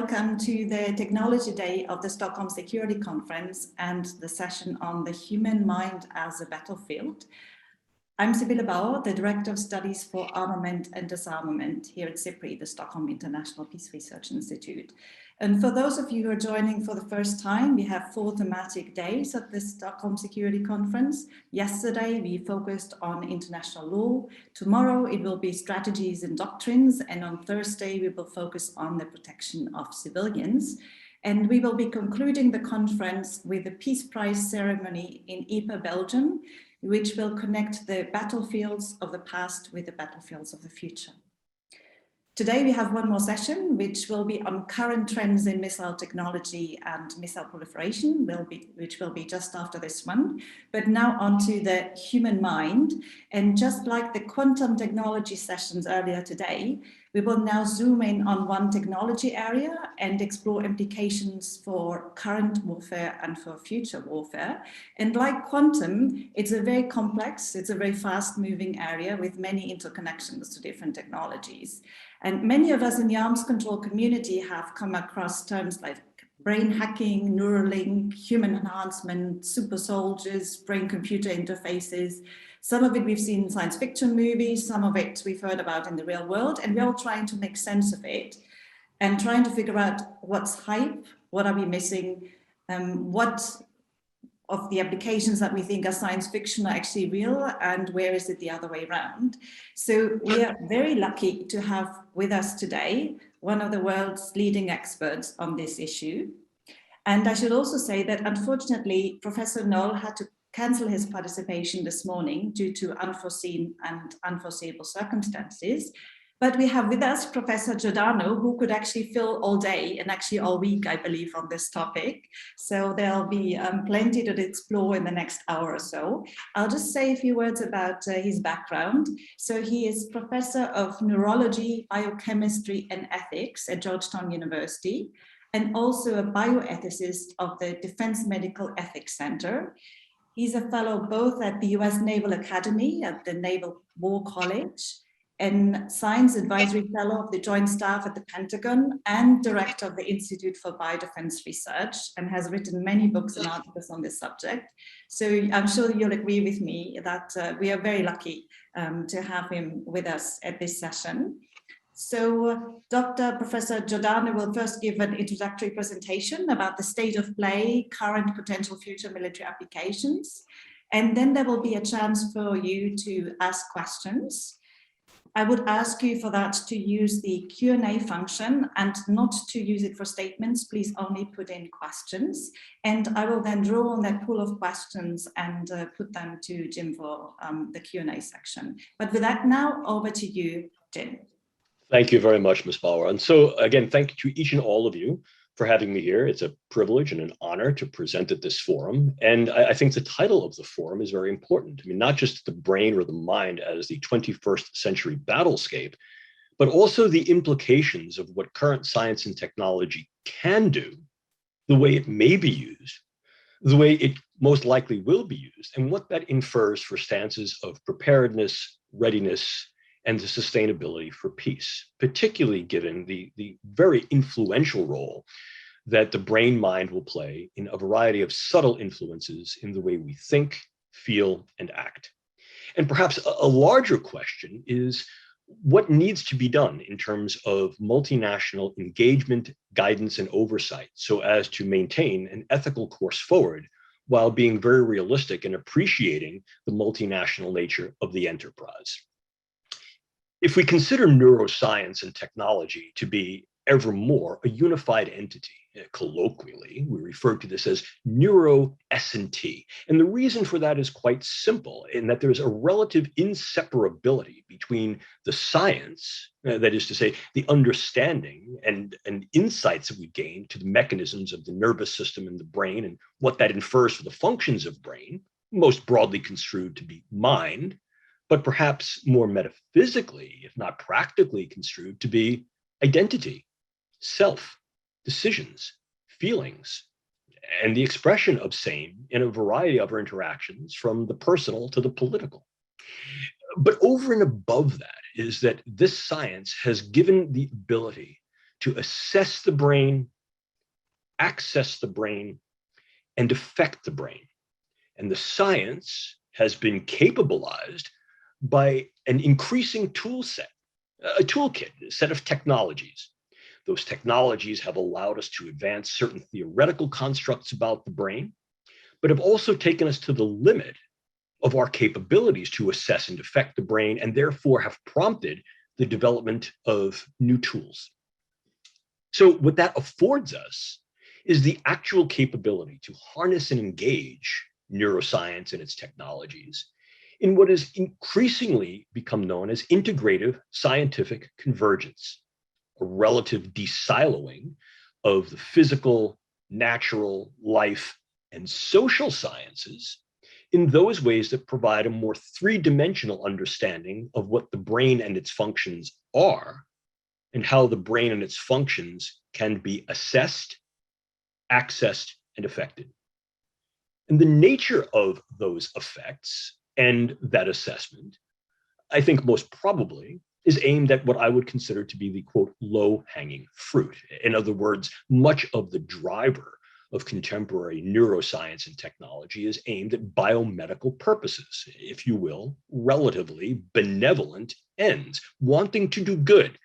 welcome to the Technology Day of the Stockholm Security Conference and the session on the human mind as a battlefield. I'm Sibylle Bauer, the Director of Studies for Armament and Disarmament here at SIPRI, the Stockholm International Peace Research Institute. And for those of you who are joining for the first time, we have 4 thematic days at the Stockholm Security Conference. Yesterday, we focused on international law. Tomorrow, it will be strategies and doctrines. And on Thursday, we will focus on the protection of civilians. And we will be concluding the conference with a Peace Prize ceremony in Ypres, Belgium, which will connect the battlefields of the past with the battlefields of the future. Today we have one more session, which will be on current trends in missile technology and missile proliferation, which will be just after this one. But now onto the human mind. And just like the quantum technology sessions earlier today, we will now zoom in on one technology area and explore implications for current warfare and for future warfare. And like quantum, it's a very complex, it's a very fast-moving area with many interconnections to different technologies. And many of us in the arms control community have come across terms like brain hacking, Neuralink, human enhancement, super soldiers, brain-computer interfaces. Some of it we've seen in science fiction movies, some of it we've heard about in the real world, and we're all trying to make sense of it and trying to figure out what's hype, what are we missing, what of the applications that we think are science fiction are actually real, and where is it the other way around. So we are very lucky to have with us today one of the world's leading experts on this issue. And I should also say that unfortunately, Professor Knoll had to cancel his participation this morning due to unforeseen and unforeseeable circumstances. But we have with us Professor Giordano, who could actually fill all day and actually all week, I believe, on this topic. So there'll be plenty to explore in the next hour or so. I'll just say a few words about his background. So he is Professor of Neurology, Biochemistry and Ethics at Georgetown University, and also a bioethicist of the Defense Medical Ethics Center. He's a fellow both at the US Naval Academy, at the Naval War College, and Science Advisory Fellow of the Joint Staff at the Pentagon, and Director of the Institute for Biodefense Research, and has written many books and articles on this subject. So I'm sure you'll agree with me that we are very lucky to have him with us at this session. So Professor Giordano will first give an introductory presentation about the state of play, current potential future military applications, and then there will be a chance for you to ask questions. I would ask you for that to use the Q&A function and not to use it for statements. Please only put in questions. And I will then draw on that pool of questions and put them to Jim for the Q&A section. But with that now, over to you, Jim. Thank you very much, Ms. Bauer. And so again, thank you to each and all of you for having me here. It's a privilege and an honor to present at this forum. And I think the title of the forum is very important. I mean, not just the brain or the mind as the 21st century battlescape, but also the implications of what current science and technology can do, the way it may be used, the way it most likely will be used, and what that infers for stances of preparedness, readiness, and the sustainability for peace, particularly given the very influential role that the brain mind will play in a variety of subtle influences in the way we think, feel, and act. And perhaps a larger question is what needs to be done in terms of multinational engagement, guidance, and oversight so as to maintain an ethical course forward while being very realistic and appreciating the multinational nature of the enterprise. If we consider neuroscience and technology to be ever more a unified entity, colloquially, we refer to this as neuro-S&T. And the reason for that is quite simple, in that there's a relative inseparability between the science, that is to say, the understanding and insights that we gain to the mechanisms of the nervous system and the brain and what that infers for the functions of brain, most broadly construed to be mind, but perhaps more metaphysically, if not practically construed, to be identity, self, decisions, feelings, and the expression of same in a variety of our interactions, from the personal to the political. But over and above that is that this science has given the ability to assess the brain, access the brain, and affect the brain. And the science has been capabilized by an increasing tool set, a toolkit, a set of technologies. Those technologies have allowed us to advance certain theoretical constructs about the brain, but have also taken us to the limit of our capabilities to assess and affect the brain, and therefore have prompted the development of new tools. So what that affords us is the actual capability to harness and engage neuroscience and its technologies in what has increasingly become known as integrative scientific convergence, a relative de-siloing of the physical, natural, life, and social sciences in those ways that provide a more three-dimensional understanding of what the brain and its functions are, and how the brain and its functions can be assessed, accessed, and affected. And the nature of those effects and that assessment, I think most probably, is aimed at what I would consider to be the, quote, low-hanging fruit. In other words, much of the driver of contemporary neuroscience and technology is aimed at biomedical purposes, if you will, relatively benevolent ends, wanting to do good,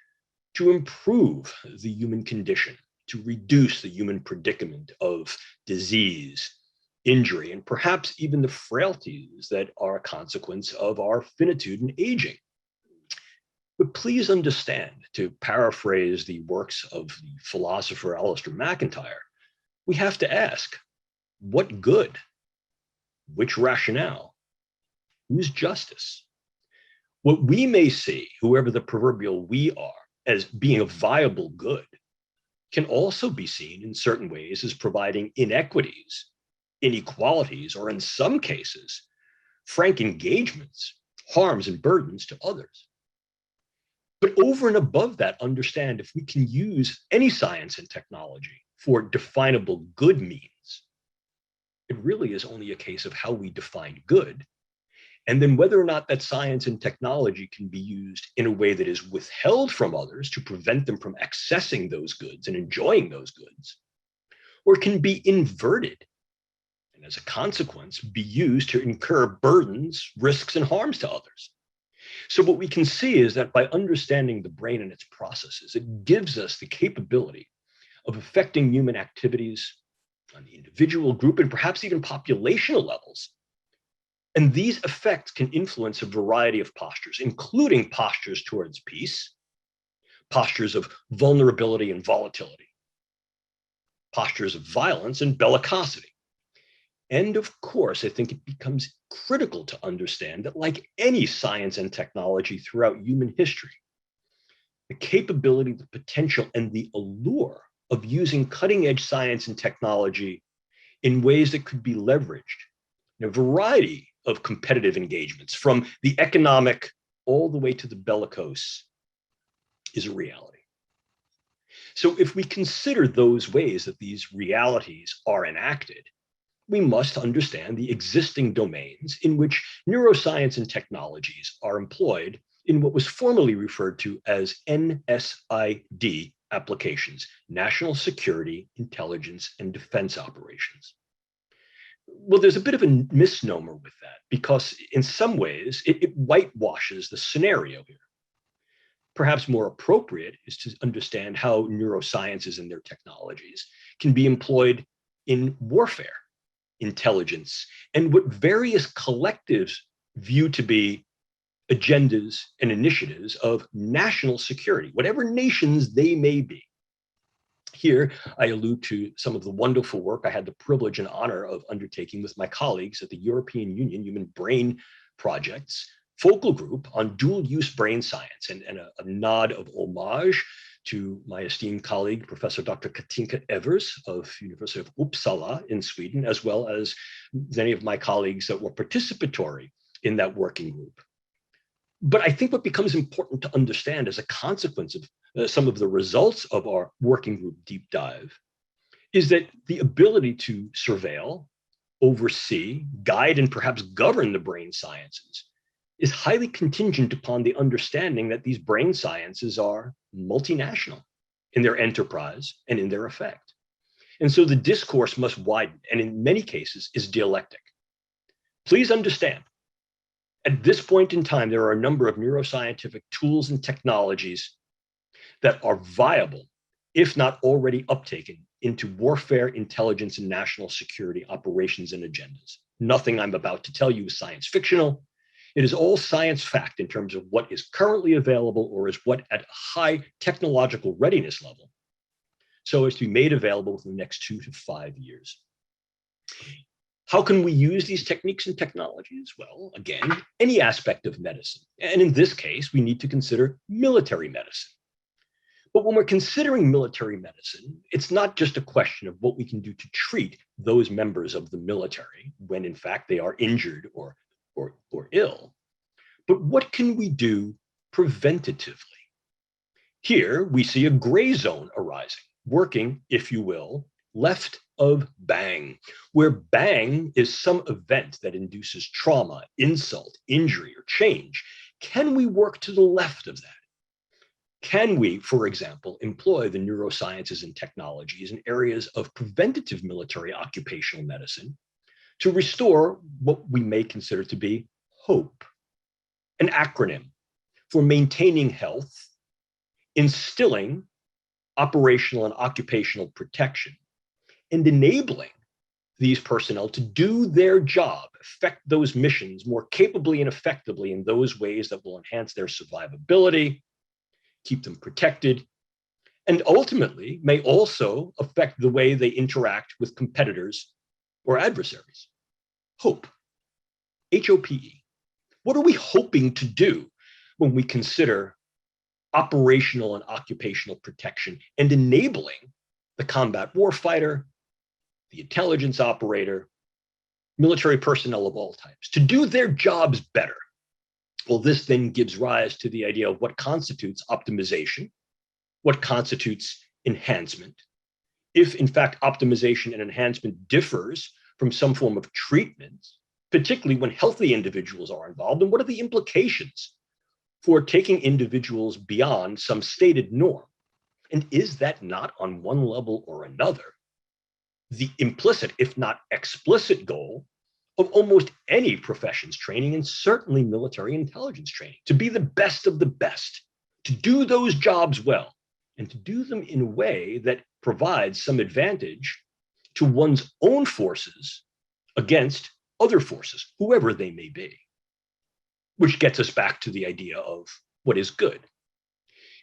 to improve the human condition, to reduce the human predicament of disease, injury, and perhaps even the frailties that are a consequence of our finitude and aging. But please understand, to paraphrase the works of the philosopher Alistair MacIntyre, we have to ask, what good? Which rationale? Whose justice? What we may see, whoever the proverbial we are, as being a viable good, can also be seen in certain ways as providing inequities, inequalities, or in some cases, frank engagements, harms, and burdens to others. But over and above that, understand if we can use any science and technology for definable good means, it really is only a case of how we define good, and then whether or not that science and technology can be used in a way that is withheld from others to prevent them from accessing those goods and enjoying those goods, or can be inverted, and as a consequence, be used to incur burdens, risks, and harms to others. So what we can see is that by understanding the brain and its processes, it gives us the capability of affecting human activities on the individual, group, and perhaps even populational levels. And these effects can influence a variety of postures, including postures towards peace, postures of vulnerability and volatility, postures of violence and bellicosity. And of course, I think it becomes critical to understand that, like any science and technology throughout human history, the capability, the potential, and the allure of using cutting-edge science and technology in ways that could be leveraged in a variety of competitive engagements, from the economic all the way to the bellicose, is a reality. So if we consider those ways that these realities are enacted, we must understand the existing domains in which neuroscience and technologies are employed in what was formerly referred to as NSID applications, National Security, Intelligence, and Defense Operations. Well, there's a bit of a misnomer with that, because in some ways it whitewashes the scenario here. Perhaps more appropriate is to understand how neurosciences and their technologies can be employed in warfare, intelligence, and what various collectives view to be agendas and initiatives of national security, whatever nations they may be. Here, I allude to some of the wonderful work I had the privilege and honor of undertaking with my colleagues at the European Union Human Brain Project's focal group on dual-use brain science, and a nod of homage to my esteemed colleague, Professor Dr. Katinka Evers of University of Uppsala in Sweden, as well as many of my colleagues that were participatory in that working group. But I think what becomes important to understand as a consequence of some of the results of our working group deep dive is that the ability to surveil, oversee, guide, and perhaps govern the brain sciences is highly contingent upon the understanding that these brain sciences are multinational, in their enterprise and in their effect. And so the discourse must widen, and in many cases is dialectic. Please understand, at this point in time, there are a number of neuroscientific tools and technologies that are viable, if not already uptaken, into warfare, intelligence, and national security operations and agendas. Nothing I'm about to tell you is science fictional. It is all science fact in terms of what is currently available or is what at a high technological readiness level, so as to be made available within the next 2 to 5 years. How can we use these techniques and technologies? Well, again, any aspect of medicine. And in this case, we need to consider military medicine. But when we're considering military medicine, it's not just a question of what we can do to treat those members of the military when in fact they are injured or ill, but what can we do preventatively? Here we see a gray zone arising, working, if you will, left of bang, where bang is some event that induces trauma, insult, injury, or change. Can we work to the left of that? Can we, for example, employ the neurosciences and technologies in areas of preventative military occupational medicine to restore what we may consider to be HOPE, an acronym for maintaining health, instilling operational and occupational protection, and enabling these personnel to do their job, effect those missions more capably and effectively in those ways that will enhance their survivability, keep them protected, and ultimately may also affect the way they interact with competitors or adversaries. HOPE, H-O-P-E. What are we hoping to do when we consider operational and occupational protection and enabling the combat warfighter, the intelligence operator, military personnel of all types to do their jobs better? Well, this then gives rise to the idea of what constitutes optimization, what constitutes enhancement. If in fact optimization and enhancement differs from some form of treatment, particularly when healthy individuals are involved, and what are the implications for taking individuals beyond some stated norm? And is that not on one level or another the implicit, if not explicit, goal of almost any profession's training, and certainly military intelligence training, to be the best of the best, to do those jobs well, and to do them in a way that provides some advantage to one's own forces against other forces, whoever they may be? Which gets us back to the idea of what is good.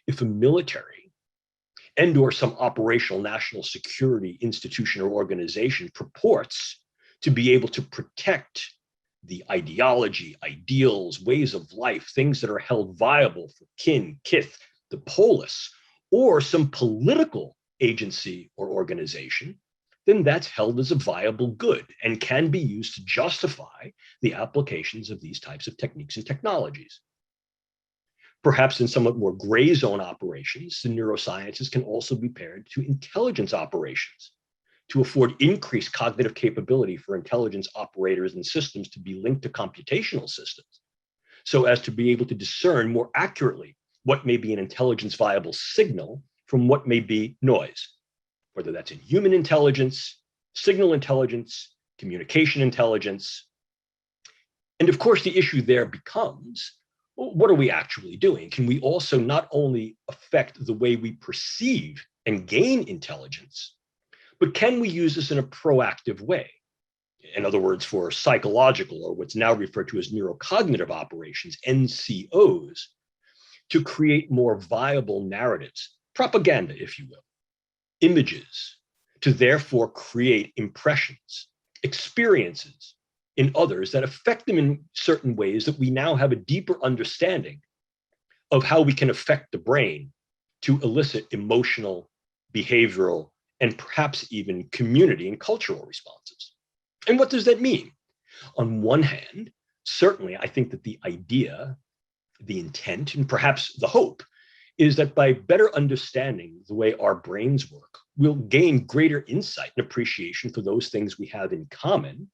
If a military and or some operational national security institution or organization purports to be able to protect the ideology, ideals, ways of life, things that are held viable for kin, kith, the polis, or some political agency or organization, then that's held as a viable good and can be used to justify the applications of these types of techniques and technologies. Perhaps in somewhat more gray zone operations, the neurosciences can also be paired to intelligence operations to afford increased cognitive capability for intelligence operators and systems to be linked to computational systems, so as to be able to discern more accurately what may be an intelligence viable signal from what may be noise, whether that's in human intelligence, signal intelligence, communication intelligence. And of course, the issue there becomes, well, what are we actually doing? Can we also not only affect the way we perceive and gain intelligence, but can we use this in a proactive way? In other words, for psychological, or what's now referred to as neurocognitive operations, NCOs, to create more viable narratives, propaganda, if you will, images, to therefore create impressions, experiences in others that affect them in certain ways that we now have a deeper understanding of how we can affect the brain to elicit emotional, behavioral, and perhaps even community and cultural responses. And what does that mean? On one hand, certainly I think that the idea, the intent, and perhaps the hope is that by better understanding the way our brains work, we'll gain greater insight and appreciation for those things we have in common,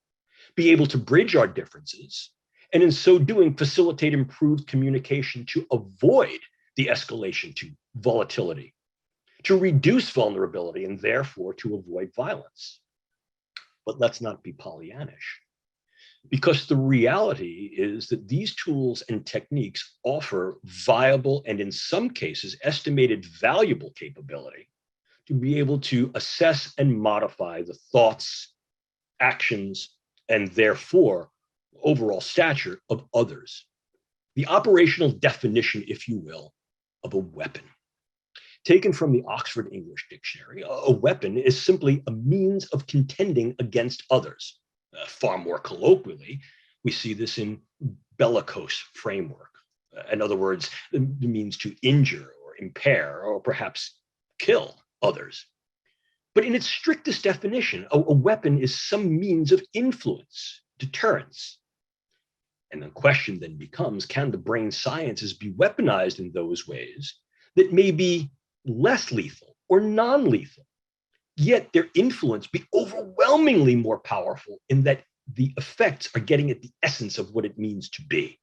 be able to bridge our differences, and in so doing, facilitate improved communication to avoid the escalation to volatility, to reduce vulnerability and therefore to avoid violence. But let's not be Pollyannish, because the reality is that these tools and techniques offer viable and in some cases estimated valuable capability to be able to assess and modify the thoughts, actions, and therefore overall stature of others. The operational definition, if you will, of a weapon. Taken from the Oxford English Dictionary, a weapon is simply a means of contending against others. Far more colloquially, we see this in bellicose framework. In other words, the means to injure or impair or perhaps kill others. But in its strictest definition, a weapon is some means of influence, deterrence. And the question then becomes, can the brain sciences be weaponized in those ways that may be less lethal or non-lethal, yet their influence be overwhelmingly more powerful in that the effects are getting at the essence of what it means to be?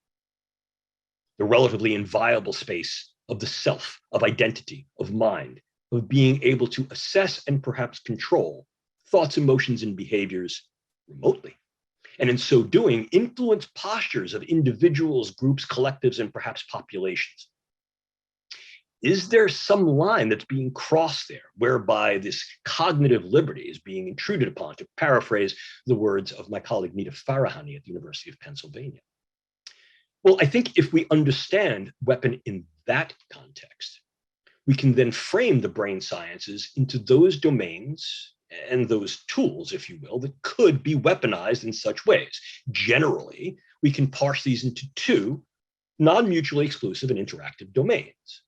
The relatively inviolable space of the self, of identity, of mind, of being able to assess and perhaps control thoughts, emotions, and behaviors remotely. And in so doing, influence postures of individuals, groups, collectives, and perhaps populations. Is there some line that's being crossed there whereby this cognitive liberty is being intruded upon, to paraphrase the words of my colleague Nita Farahani at the University of Pennsylvania? Well, I think if we understand weapon in that context, we can then frame the brain sciences into those domains and those tools, if you will, that could be weaponized in such ways. Generally, we can parse these into two non-mutually exclusive and interactive domains.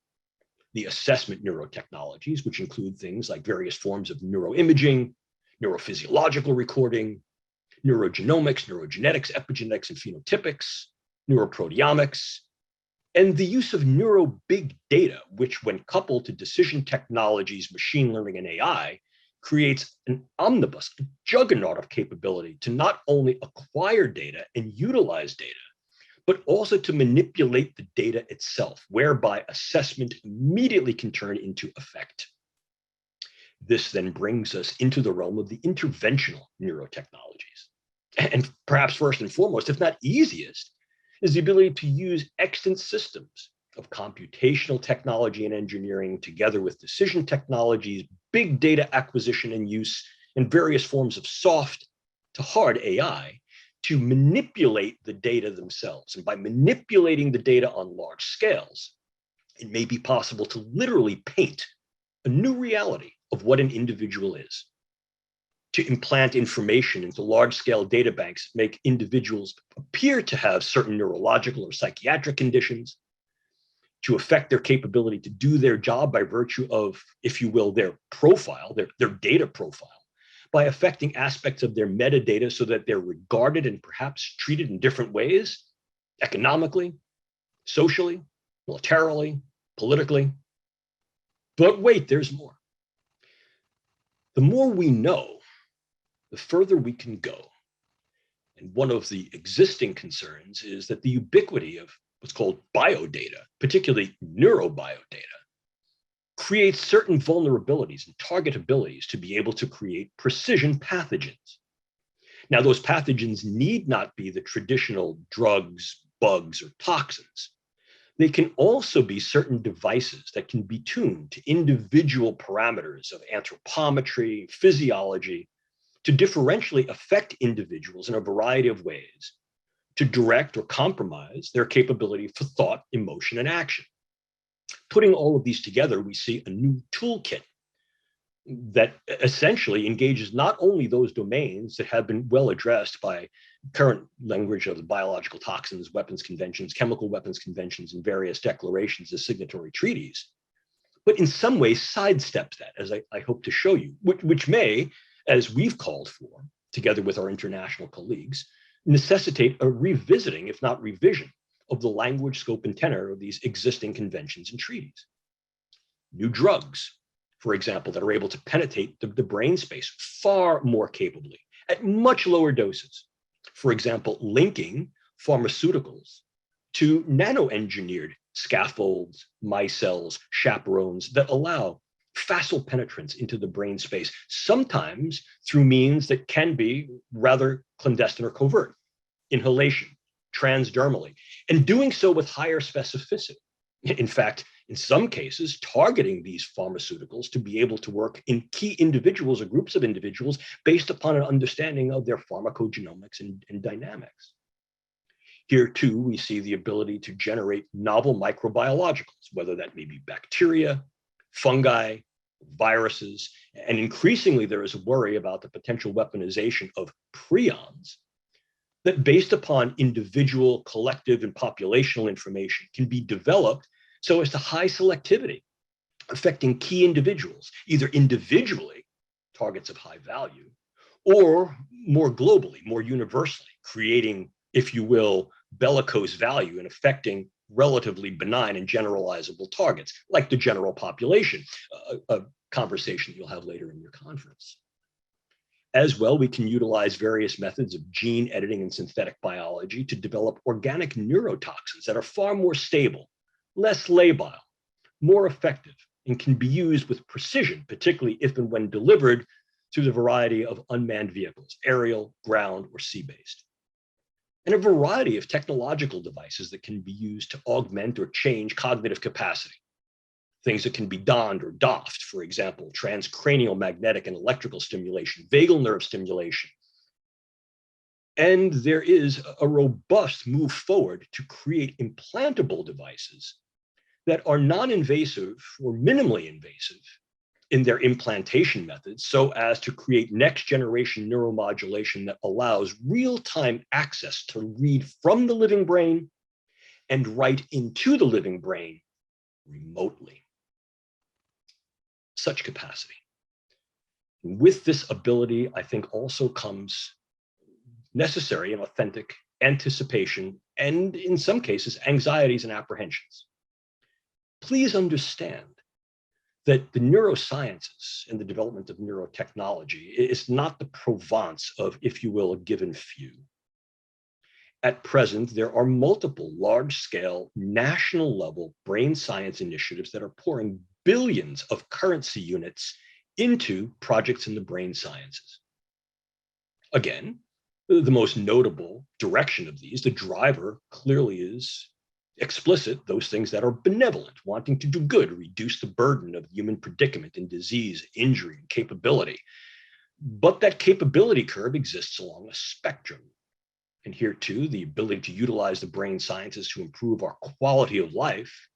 The assessment neurotechnologies, which include things like various forms of neuroimaging, neurophysiological recording, neurogenomics, neurogenetics, epigenetics, and phenotypics, neuroproteomics, and the use of neuro-big data, which when coupled to decision technologies, machine learning, and AI, creates an omnibus, a juggernaut of capability to not only acquire data and utilize data, but also to manipulate the data itself, whereby assessment immediately can turn into effect. This then brings us into the realm of the interventional neurotechnologies. And perhaps first and foremost, if not easiest, is the ability to use extant systems of computational technology and engineering together with decision technologies, big data acquisition and use, and various forms of soft to hard AI to manipulate the data themselves. And by manipulating the data on large scales, it may be possible to literally paint a new reality of what an individual is. To implant information into large-scale data banks, make individuals appear to have certain neurological or psychiatric conditions, to affect their capability to do their job by virtue of, if you will, their profile, their data profile, by affecting aspects of their metadata so that they're regarded and perhaps treated in different ways, economically, socially, militarily, politically. But wait, there's more. The more we know, the further we can go. And one of the existing concerns is that the ubiquity of what's called biodata, particularly neurobiodata, creates certain vulnerabilities and targetabilities to be able to create precision pathogens. Now, those pathogens need not be the traditional drugs, bugs, or toxins. They can also be certain devices that can be tuned to individual parameters of anthropometry, physiology, to differentially affect individuals in a variety of ways, to direct or compromise their capability for thought, emotion, and action. Putting all of these together, we see a new toolkit that essentially engages not only those domains that have been well addressed by current language of the biological toxins, weapons conventions, chemical weapons conventions, and various declarations as signatory treaties, but in some ways sidesteps that, as I hope to show you, which may, as we've called for, together with our international colleagues, necessitate a revisiting, if not revision, of the language, scope, and tenor of these existing conventions and treaties. New drugs, for example, that are able to penetrate the brain space far more capably at much lower doses. For example, linking pharmaceuticals to nano-engineered scaffolds, micelles, chaperones that allow facile penetrance into the brain space, sometimes through means that can be rather clandestine or covert, inhalation, transdermally, and doing so with higher specificity. In fact, in some cases, targeting these pharmaceuticals to be able to work in key individuals or groups of individuals based upon an understanding of their pharmacogenomics and dynamics. Here too, we see the ability to generate novel microbiologicals, whether that may be bacteria, fungi, viruses, and increasingly there is a worry about the potential weaponization of prions that, based upon individual, collective, and populational information, can be developed so as to high selectivity, affecting key individuals, either individually, targets of high value, or more globally, more universally, creating, if you will, bellicose value and affecting relatively benign and generalizable targets, like the general population, a conversation you'll have later in your conference. As well, we can utilize various methods of gene editing and synthetic biology to develop organic neurotoxins that are far more stable, less labile, more effective, and can be used with precision, particularly if and when delivered through the variety of unmanned vehicles, aerial, ground, or sea-based. And a variety of technological devices that can be used to augment or change cognitive capacity. Things that can be donned or doffed, for example, transcranial magnetic and electrical stimulation, vagal nerve stimulation. And there is a robust move forward to create implantable devices that are non-invasive or minimally invasive in their implantation methods, so as to create next generation neuromodulation that allows real-time access to read from the living brain and write into the living brain remotely. Such capacity. With this ability, I think also comes necessary and authentic anticipation, and in some cases, anxieties and apprehensions. Please understand that the neurosciences and the development of neurotechnology is not the Provence of, if you will, a given few. At present, there are multiple large-scale, national-level brain science initiatives that are pouring billions of currency units into projects in the brain sciences. Again, the most notable direction of these, the driver clearly is explicit, those things that are benevolent, wanting to do good, reduce the burden of human predicament and disease, injury, and capability. But that capability curve exists along a spectrum. And here too, the ability to utilize the brain sciences to improve our quality of life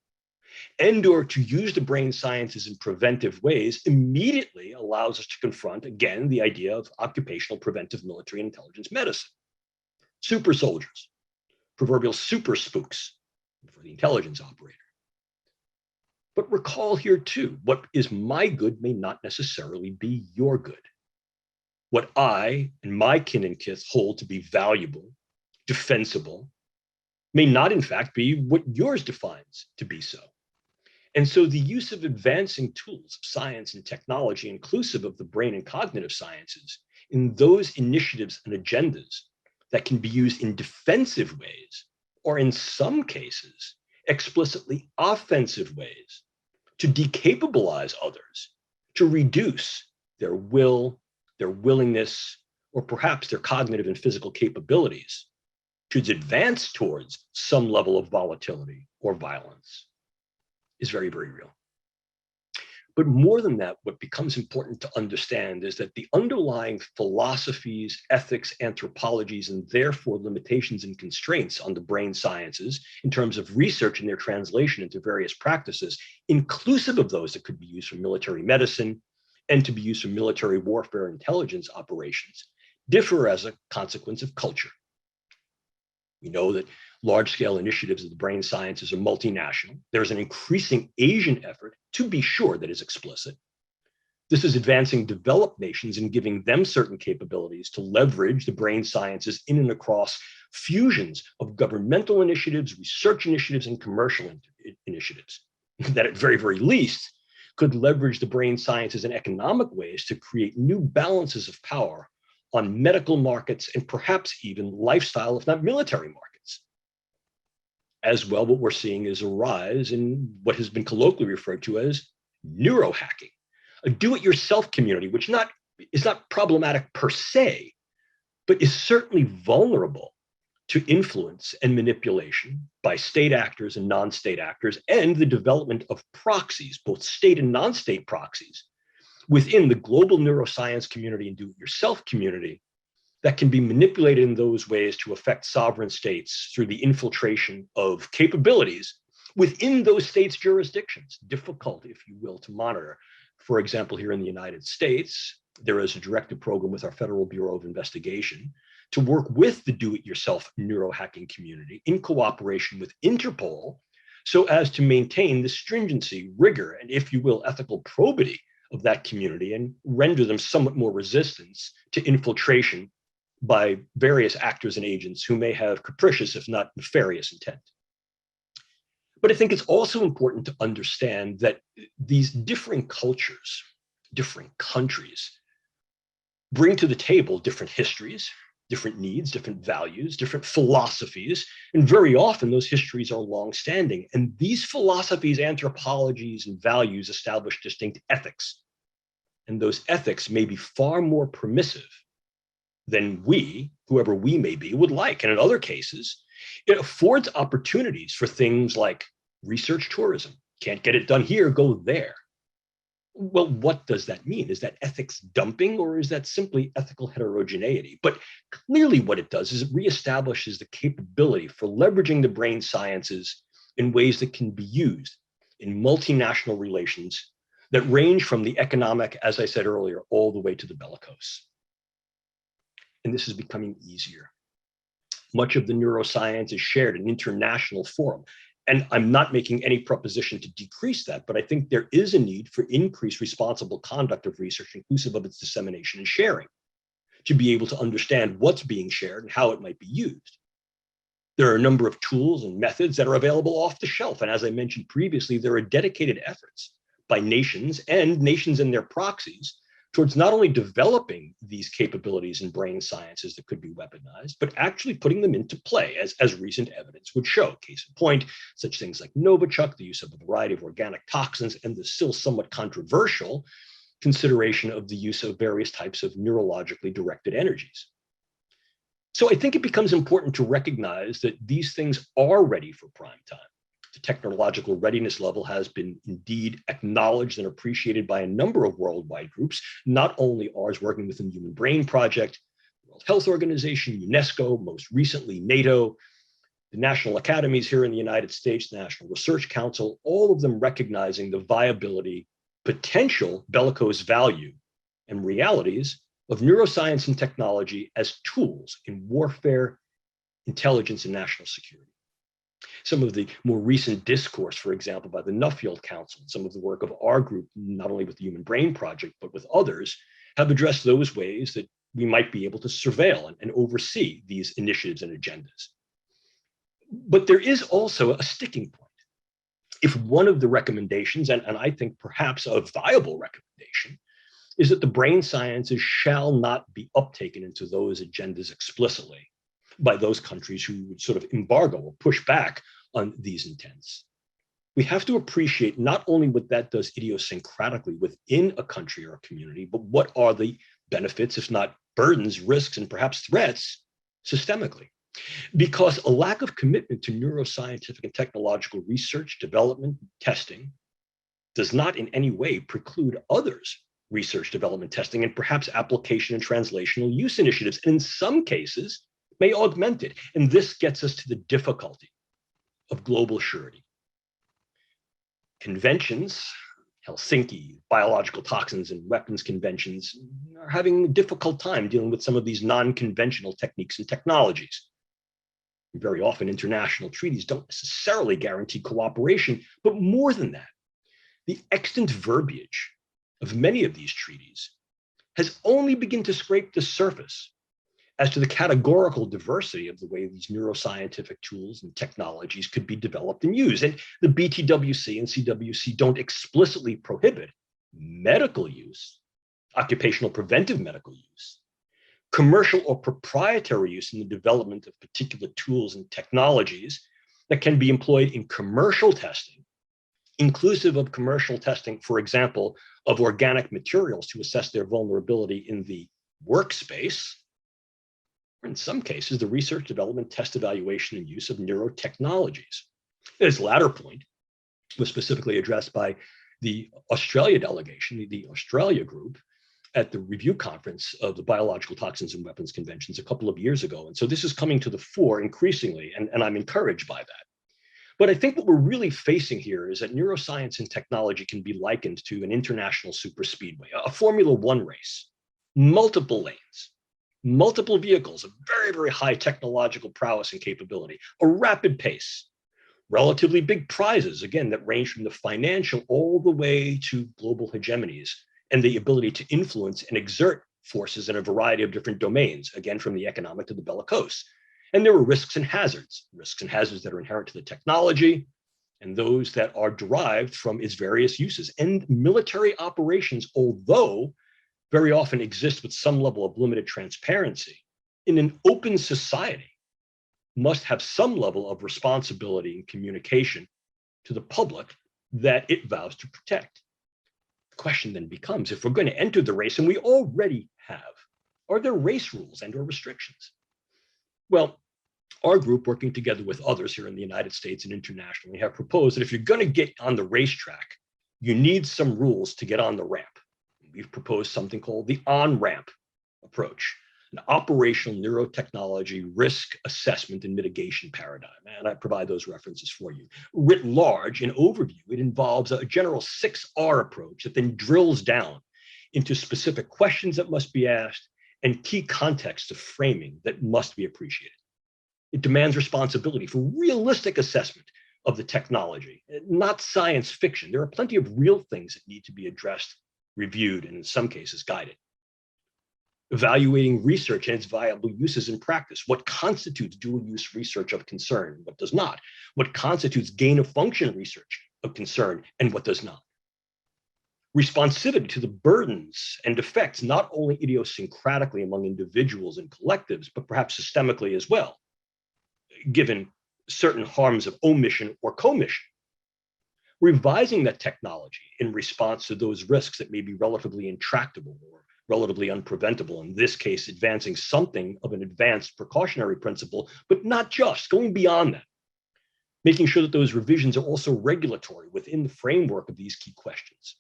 and or to use the brain sciences in preventive ways immediately allows us to confront, again, the idea of occupational preventive military intelligence medicine. Super soldiers, proverbial super spooks for the intelligence operator. But recall here too, what is my good may not necessarily be your good. What I and my kin and kith hold to be valuable, defensible, may not in fact be what yours defines to be so. And so the use of advancing tools of science and technology, inclusive of the brain and cognitive sciences, in those initiatives and agendas that can be used in defensive ways, or in some cases, explicitly offensive ways, to decapabilize others, to reduce their will, their willingness, or perhaps their cognitive and physical capabilities, to advance towards some level of volatility or violence, is very, very real. But more than that, what becomes important to understand is that the underlying philosophies, ethics, anthropologies, and therefore limitations and constraints on the brain sciences in terms of research and their translation into various practices, inclusive of those that could be used for military medicine and to be used for military warfare intelligence operations, differ as a consequence of culture. We know that large-scale initiatives of the brain sciences are multinational. There's an increasing Asian effort, to be sure, that is explicit. This is advancing developed nations and giving them certain capabilities to leverage the brain sciences in and across fusions of governmental initiatives, research initiatives, and commercial initiatives that at very, very least could leverage the brain sciences in economic ways to create new balances of power on medical markets and perhaps even lifestyle, if not military markets. As well, what we're seeing is a rise in what has been colloquially referred to as neurohacking, A do-it-yourself community, which is not problematic per se, but is certainly vulnerable to influence and manipulation by state actors and non-state actors, and the development of proxies, both state and non-state proxies, within the global neuroscience community and do-it-yourself community that can be manipulated in those ways to affect sovereign states through the infiltration of capabilities within those states' jurisdictions, difficult, if you will, to monitor. For example, here in the United States, there is a directed program with our Federal Bureau of Investigation to work with the do-it-yourself neurohacking community in cooperation with Interpol so as to maintain the stringency, rigor, and, if you will, ethical probity of that community and render them somewhat more resistant to infiltration by various actors and agents who may have capricious, if not nefarious, intent. But I think it's also important to understand that these differing cultures, differing countries, bring to the table different histories, different needs, different values, different philosophies, and very often those histories are long-standing. And these philosophies, anthropologies, and values establish distinct ethics. And those ethics may be far more permissive than we, whoever we may be, would like. And in other cases, it affords opportunities for things like research tourism. Can't get it done here, go there. Well, what does that mean? Is that ethics dumping, or is that simply ethical heterogeneity? But clearly what it does is it reestablishes the capability for leveraging the brain sciences in ways that can be used in multinational relations that range from the economic, as I said earlier, all the way to the bellicose. And this is becoming easier. Much of the neuroscience is shared in international forum. And I'm not making any proposition to decrease that, but I think there is a need for increased responsible conduct of research, inclusive of its dissemination and sharing, to be able to understand what's being shared and how it might be used. There are a number of tools and methods that are available off the shelf. And as I mentioned previously, there are dedicated efforts by nations and their proxies towards not only developing these capabilities in brain sciences that could be weaponized, but actually putting them into play, as recent evidence would show. Case in point, such things like Novichok, the use of a variety of organic toxins, and the still somewhat controversial consideration of the use of various types of neurologically directed energies. So I think it becomes important to recognize that these things are ready for prime time. The technological readiness level has been indeed acknowledged and appreciated by a number of worldwide groups, not only ours working within the Human Brain Project, the World Health Organization, UNESCO, most recently NATO, the national academies here in the United States, the National Research Council, all of them recognizing the viability, potential bellicose value, and realities of neuroscience and technology as tools in warfare, intelligence, and national security. Some of the more recent discourse, for example, by the Nuffield Council, some of the work of our group, not only with the Human Brain Project, but with others, have addressed those ways that we might be able to surveil and oversee these initiatives and agendas. But there is also a sticking point. If one of the recommendations, and I think perhaps a viable recommendation, is that the brain sciences shall not be uptaken into those agendas explicitly by those countries who would sort of embargo or push back on these intents. We have to appreciate not only what that does idiosyncratically within a country or a community, but what are the benefits, if not burdens, risks, and perhaps threats systemically. Because a lack of commitment to neuroscientific and technological research, development, testing does not in any way preclude others' research, development, testing, and perhaps application and translational use initiatives, and in some cases may augment it. And this gets us to the difficulty of global surety. Conventions, Helsinki, biological toxins and weapons conventions, are having a difficult time dealing with some of these non-conventional techniques and technologies. Very often international treaties don't necessarily guarantee cooperation, but more than that, the extant verbiage of many of these treaties has only begun to scrape the surface as to the categorical diversity of the way these neuroscientific tools and technologies could be developed and used. And the BTWC and CWC don't explicitly prohibit medical use, occupational preventive medical use, commercial or proprietary use in the development of particular tools and technologies that can be employed in commercial testing inclusive of commercial testing, for example, of organic materials to assess their vulnerability in the workspace, or in some cases, the research, development, test, evaluation, and use of neurotechnologies. This latter point was specifically addressed by the Australia delegation, the Australia group, at the review conference of the Biological Toxins and Weapons Conventions a couple of years ago. And so this is coming to the fore increasingly, and I'm encouraged by that. But I think what we're really facing here is that neuroscience and technology can be likened to an international superspeedway, a Formula One race, multiple lanes, multiple vehicles of very, very high technological prowess and capability, a rapid pace, relatively big prizes, again, that range from the financial all the way to global hegemonies, and the ability to influence and exert forces in a variety of different domains, again, from the economic to the bellicose. And there were risks and hazards that are inherent to the technology, and those that are derived from its various uses. And military operations, although very often exist with some level of limited transparency, in an open society, must have some level of responsibility and communication to the public that it vows to protect. The question then becomes, if we're going to enter the race, and we already have, are there race rules and or restrictions? Well, our group, working together with others here in the United States and internationally, have proposed that if you're going to get on the racetrack, you need some rules to get on the ramp. We've proposed something called the Onramp approach, an operational neurotechnology risk assessment and mitigation paradigm. And I provide those references for you. Writ large, in overview, it involves a general 6R approach that then drills down into specific questions that must be asked and key contexts of framing that must be appreciated. It demands responsibility for realistic assessment of the technology, not science fiction. There are plenty of real things that need to be addressed, reviewed, and in some cases guided. Evaluating research and its viable uses in practice. What constitutes dual use research of concern? What does not? What constitutes gain of function research of concern and what does not? Responsivity to the burdens and effects, not only idiosyncratically among individuals and collectives, but perhaps systemically as well, given certain harms of omission or commission. Revising that technology in response to those risks that may be relatively intractable or relatively unpreventable, in this case, advancing something of an advanced precautionary principle, but not just, going beyond that. Making sure that those revisions are also regulatory within the framework of these key questions.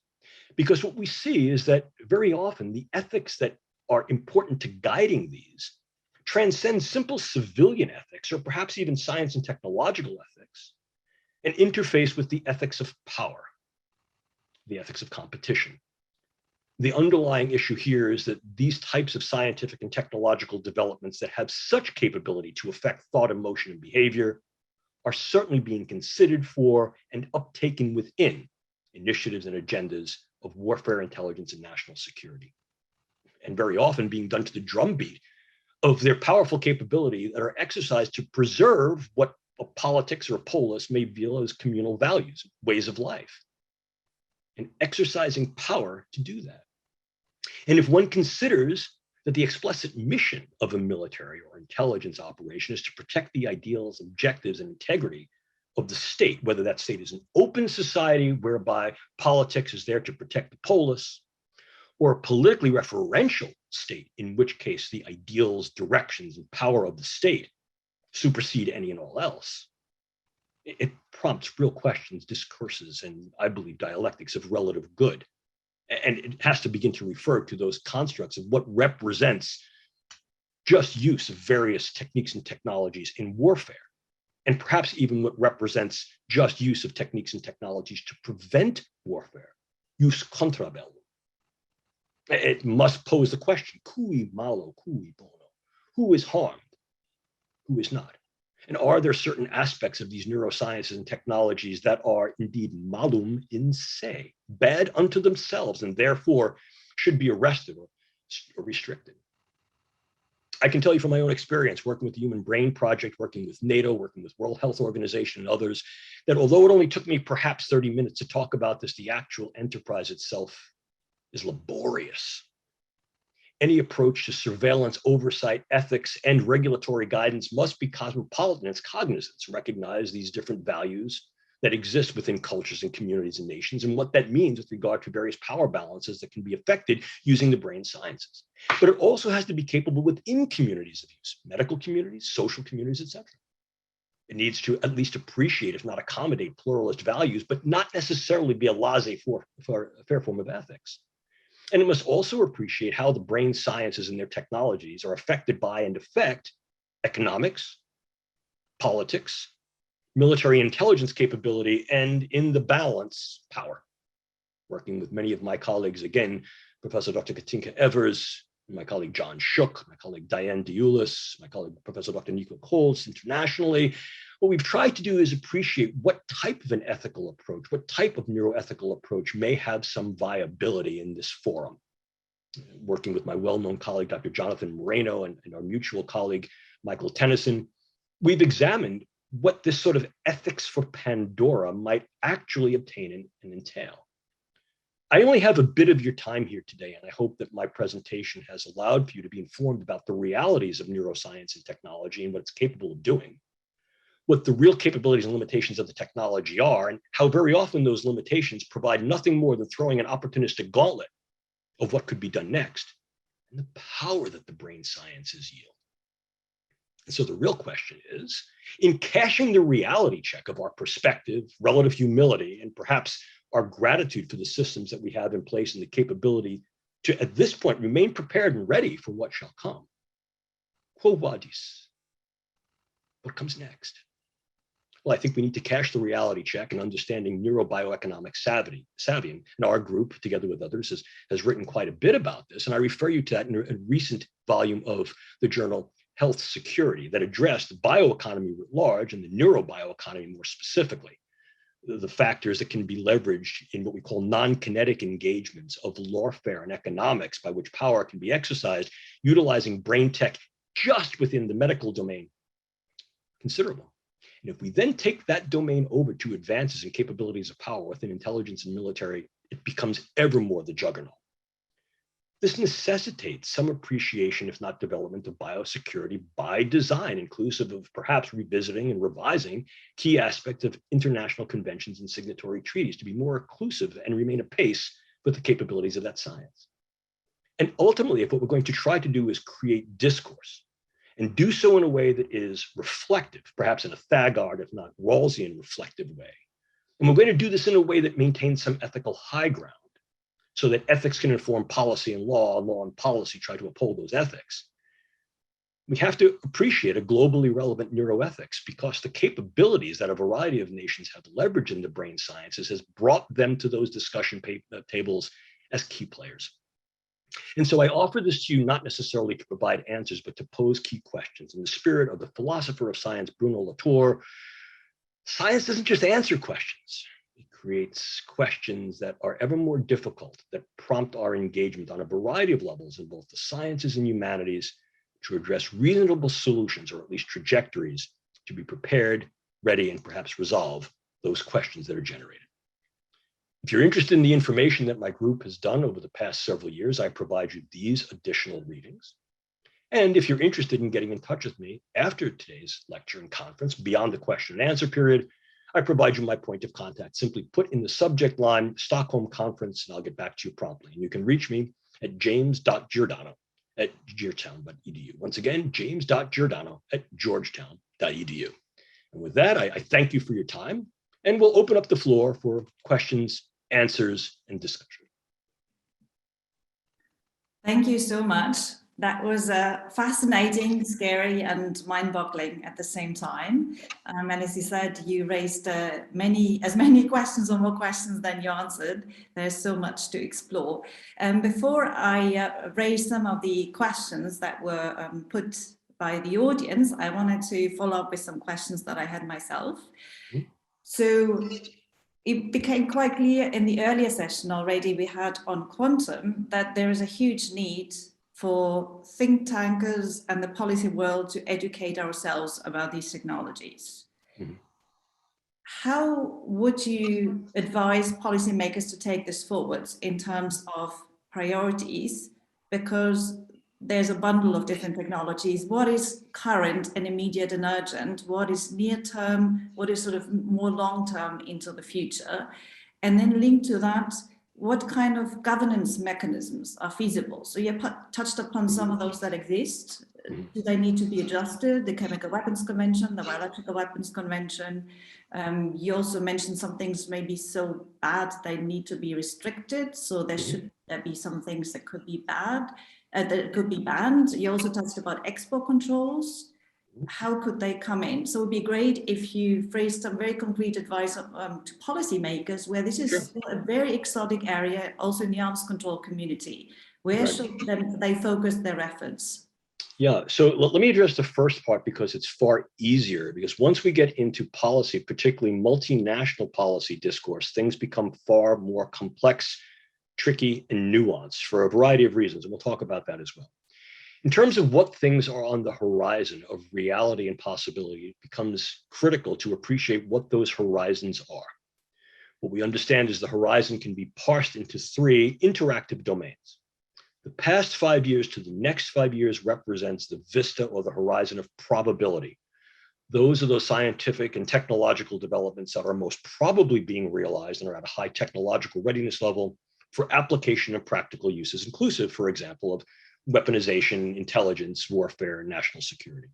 Because what we see is that very often the ethics that are important to guiding these transcend simple civilian ethics, or perhaps even science and technological ethics, and interface with the ethics of power, the ethics of competition. The underlying issue here is that these types of scientific and technological developments that have such capability to affect thought, emotion, and behavior are certainly being considered for and uptaken within initiatives and agendas of warfare, intelligence, and national security, and very often being done to the drumbeat of their powerful capability that are exercised to preserve what a politics or a polis may view as communal values, ways of life, and exercising power to do that. And if one considers that the explicit mission of a military or intelligence operation is to protect the ideals, objectives, and integrity of the state, whether that state is an open society whereby politics is there to protect the polis, or a politically referential state, in which case the ideals, directions, and power of the state supersede any and all else, it prompts real questions, discourses, and I believe dialectics of relative good. And it has to begin to refer to those constructs of what represents just use of various techniques and technologies in warfare, and perhaps even what represents just use of techniques and technologies to prevent warfare, use contra bellum. It must pose the question, cui malo, cui bono? Who is harmed? Who is not? And are there certain aspects of these neurosciences and technologies that are indeed malum in se, bad unto themselves, and therefore should be arrested or restricted? I can tell you from my own experience, working with the Human Brain Project, working with NATO, working with World Health Organization and others, that although it only took me perhaps 30 minutes to talk about this, the actual enterprise itself is laborious. Any approach to surveillance, oversight, ethics, and regulatory guidance must be cosmopolitan. It's cognizance, recognize these different values that exists within cultures and communities and nations, and what that means with regard to various power balances that can be affected using the brain sciences. But it also has to be capable within communities of use, medical communities, social communities, etc. It needs to at least appreciate, if not accommodate, pluralist values, but not necessarily be a laissez-faire for a fair form of ethics. And it must also appreciate how the brain sciences and their technologies are affected by and affect economics, politics, military intelligence capability, and in the balance, power. Working with many of my colleagues, again, Professor Dr. Katinka Evers, my colleague John Shook, my colleague Diane Diulis, my colleague Professor Dr. Nico Coles internationally, what we've tried to do is appreciate what type of an ethical approach, what type of neuroethical approach may have some viability in this forum. Working with my well-known colleague, Dr. Jonathan Moreno, and our mutual colleague, Michael Tennyson, we've examined what this sort of ethics for Pandora might actually obtain and entail. I only have a bit of your time here today, and I hope that my presentation has allowed for you to be informed about the realities of neuroscience and technology and what it's capable of doing, what the real capabilities and limitations of the technology are, and how very often those limitations provide nothing more than throwing an opportunistic gauntlet of what could be done next, and the power that the brain sciences yield. And so the real question is, in cashing the reality check of our perspective, relative humility, and perhaps our gratitude for the systems that we have in place and the capability to, at this point, remain prepared and ready for what shall come. Quo vadis? What comes next? Well, I think we need to cash the reality check in understanding neurobioeconomic savvy. And our group, together with others, has written quite a bit about this. And I refer you to that in a recent volume of the journal Health Security that addressed the bioeconomy writ large and the neurobioeconomy more specifically, the factors that can be leveraged in what we call non-kinetic engagements of lawfare and economics by which power can be exercised utilizing brain tech just within the medical domain. Considerable. And if we then take that domain over to advances in capabilities of power within intelligence and military, it becomes ever more the juggernaut. This necessitates some appreciation, if not development, of biosecurity by design, inclusive of perhaps revisiting and revising key aspects of international conventions and signatory treaties to be more inclusive and remain apace with the capabilities of that science. And ultimately, if what we're going to try to do is create discourse and do so in a way that is reflective, perhaps in a Thagard, if not Rawlsian reflective way, and we're going to do this in a way that maintains some ethical high ground, so that ethics can inform policy and law and policy try to uphold those ethics. We have to appreciate a globally relevant neuroethics because the capabilities that a variety of nations have leveraged in the brain sciences has brought them to those discussion tables as key players. And so I offer this to you not necessarily to provide answers, but to pose key questions. In the spirit of the philosopher of science, Bruno Latour, science doesn't just answer questions. It creates questions that are ever more difficult, that prompt our engagement on a variety of levels in both the sciences and humanities to address reasonable solutions, or at least trajectories, to be prepared, ready, and perhaps resolve those questions that are generated. If you're interested in the information that my group has done over the past several years, I provide you these additional readings. And if you're interested in getting in touch with me after today's lecture and conference, beyond the question and answer period, I provide you my point of contact. Simply put in the subject line, Stockholm Conference, and I'll get back to you promptly. And you can reach me at james.giordano@georgetown.edu. Once again, james.giordano@georgetown.edu. And with that, I thank you for your time, and we'll open up the floor for questions, answers, and discussion. Thank you so much. That was fascinating, scary, and mind-boggling at the same time. And as you said, you raised as many questions or more questions than you answered. There's so much to explore. Before I raise some of the questions that were put by the audience, I wanted to follow up with some questions that I had myself. Mm-hmm. So it became quite clear in the earlier session already we had on quantum that there is a huge need for think tankers and the policy world to educate ourselves about these technologies. Mm-hmm. How would you advise policymakers to take this forward in terms of priorities? Because there's a bundle of different technologies. What is current and immediate and urgent? What is near term? What is sort of more long term into the future? And then linked to that, what kind of governance mechanisms are feasible? So you touched upon some of those that exist. Do they need to be adjusted? The Chemical Weapons Convention, the Biological Weapons Convention. You also mentioned some things may be so bad they need to be restricted. So there should be some things that could be bad, that could be banned. You also touched about export controls. How could they come in? So it would be great if you phrased some very concrete advice to policymakers, where this is still a very exotic area, also in the arms control community. Where should they focus their efforts? Yeah, so let me address the first part because it's far easier, because once we get into policy, particularly multinational policy discourse, things become far more complex, tricky, and nuanced for a variety of reasons, and we'll talk about that as well. In terms of what things are on the horizon of reality and possibility, it becomes critical to appreciate what those horizons are. What we understand is the horizon can be parsed into 3 interactive domains. The past 5 years to the next 5 years represents the vista or the horizon of probability. Those are those scientific and technological developments that are most probably being realized and are at a high technological readiness level for application and practical uses, inclusive, for example, of weaponization, intelligence, warfare, and national security.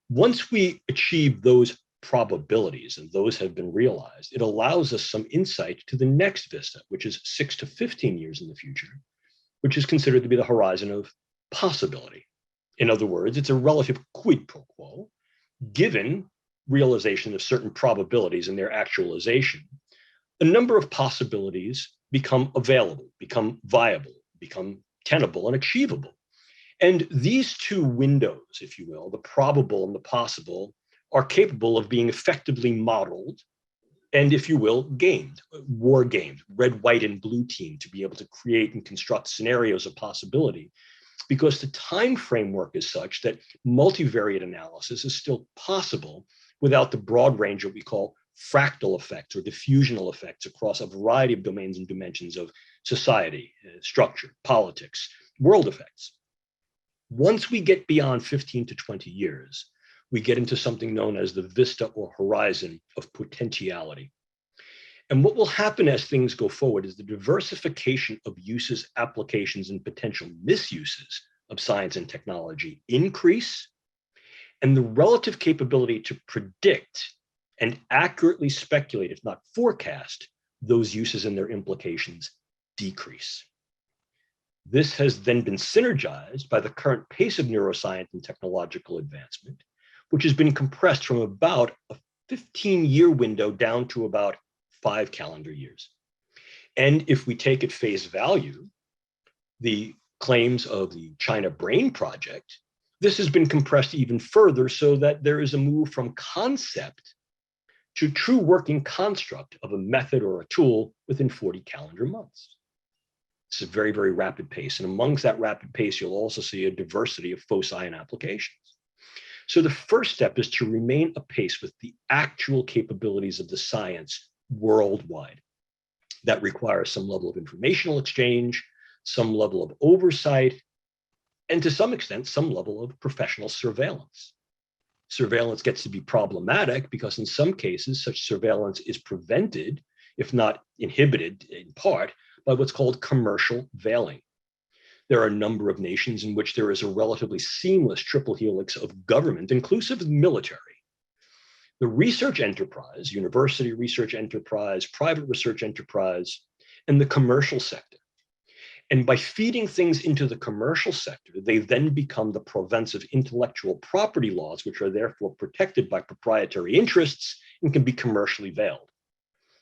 Once we achieve those probabilities, and those have been realized, it allows us some insight to the next vista, which is 6 to 15 years in the future, which is considered to be the horizon of possibility. In other words, it's a relative quid pro quo. Given realization of certain probabilities and their actualization, a number of possibilities become available, become viable, become tenable and achievable. And these 2 windows, if you will, the probable and the possible, are capable of being effectively modeled and, if you will, gamed, war gamed, red, white, and blue team, to be able to create and construct scenarios of possibility, because the time framework is such that multivariate analysis is still possible without the broad range that we call fractal effects or diffusional effects across a variety of domains and dimensions of society, structure, politics, world effects. Once we get beyond 15 to 20 years, we get into something known as the vista or horizon of potentiality. And what will happen as things go forward is the diversification of uses, applications, and potential misuses of science and technology increase, and the relative capability to predict and accurately speculate, if not forecast, those uses and their implications decrease. This has then been synergized by the current pace of neuroscience and technological advancement, which has been compressed from about a 15-year window down to about 5 calendar years. And if we take at face value the claims of the China Brain Project, this has been compressed even further, so that there is a move from concept to true working construct of a method or a tool within 40 calendar months. It's a very, very rapid pace. And amongst that rapid pace, you'll also see a diversity of foci and applications. So the first step is to remain apace with the actual capabilities of the science worldwide. That requires some level of informational exchange, some level of oversight, and to some extent, some level of professional surveillance. Surveillance gets to be problematic because in some cases, such surveillance is prevented, if not inhibited in part, by what's called commercial veiling. There are a number of nations in which there is a relatively seamless triple helix of government, inclusive of the military, the research enterprise, university research enterprise, private research enterprise, and the commercial sector. And by feeding things into the commercial sector, they then become the province of intellectual property laws, which are therefore protected by proprietary interests and can be commercially veiled,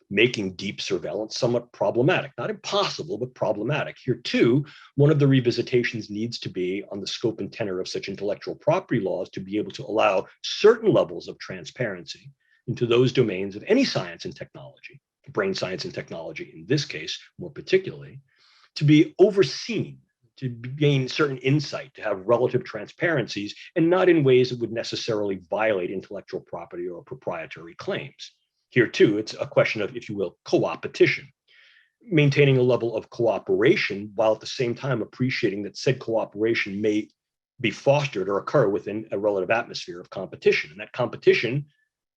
making deep surveillance somewhat problematic. Not impossible, but problematic. Here too, one of the revisitations needs to be on the scope and tenor of such intellectual property laws to be able to allow certain levels of transparency into those domains of any science and technology, brain science and technology in this case, more particularly, to be overseen, to gain certain insight, to have relative transparencies, and not in ways that would necessarily violate intellectual property or proprietary claims. Here too, it's a question of, if you will, co-opetition. maintaining a level of cooperation while at the same time appreciating that said cooperation may be fostered or occur within a relative atmosphere of competition. And that competition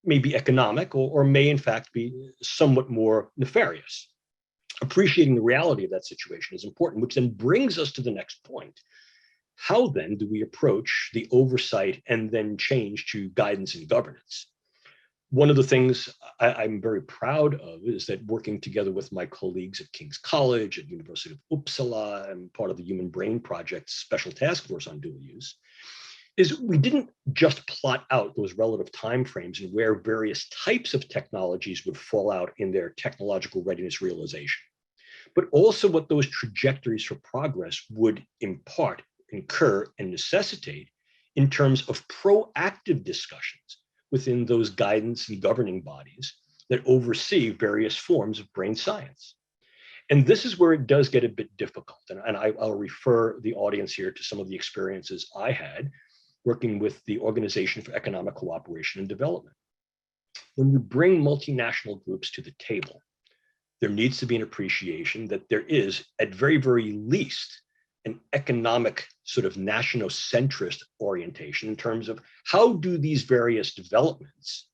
may be economic or may in fact be somewhat more nefarious. Appreciating the reality of that situation is important, which then brings us to the next point. How then do we approach the oversight and then change to guidance and governance? One of the things I'm very proud of is that working together with my colleagues at King's College, at University of Uppsala, and part of the Human Brain Project's Special Task Force on Dual Use, is we didn't just plot out those relative timeframes and where various types of technologies would fall out in their technological readiness realization, but also what those trajectories for progress would impart, incur, and necessitate in terms of proactive discussions within those guidance and governing bodies that oversee various forms of brain science. And this is where it does get a bit difficult. And I'll refer the audience here to some of the experiences I had working with the Organization for Economic Cooperation and Development. When you bring multinational groups to the table, there needs to be an appreciation that there is, at very, very least, an economic sort of national-centrist orientation in terms of how do these various developments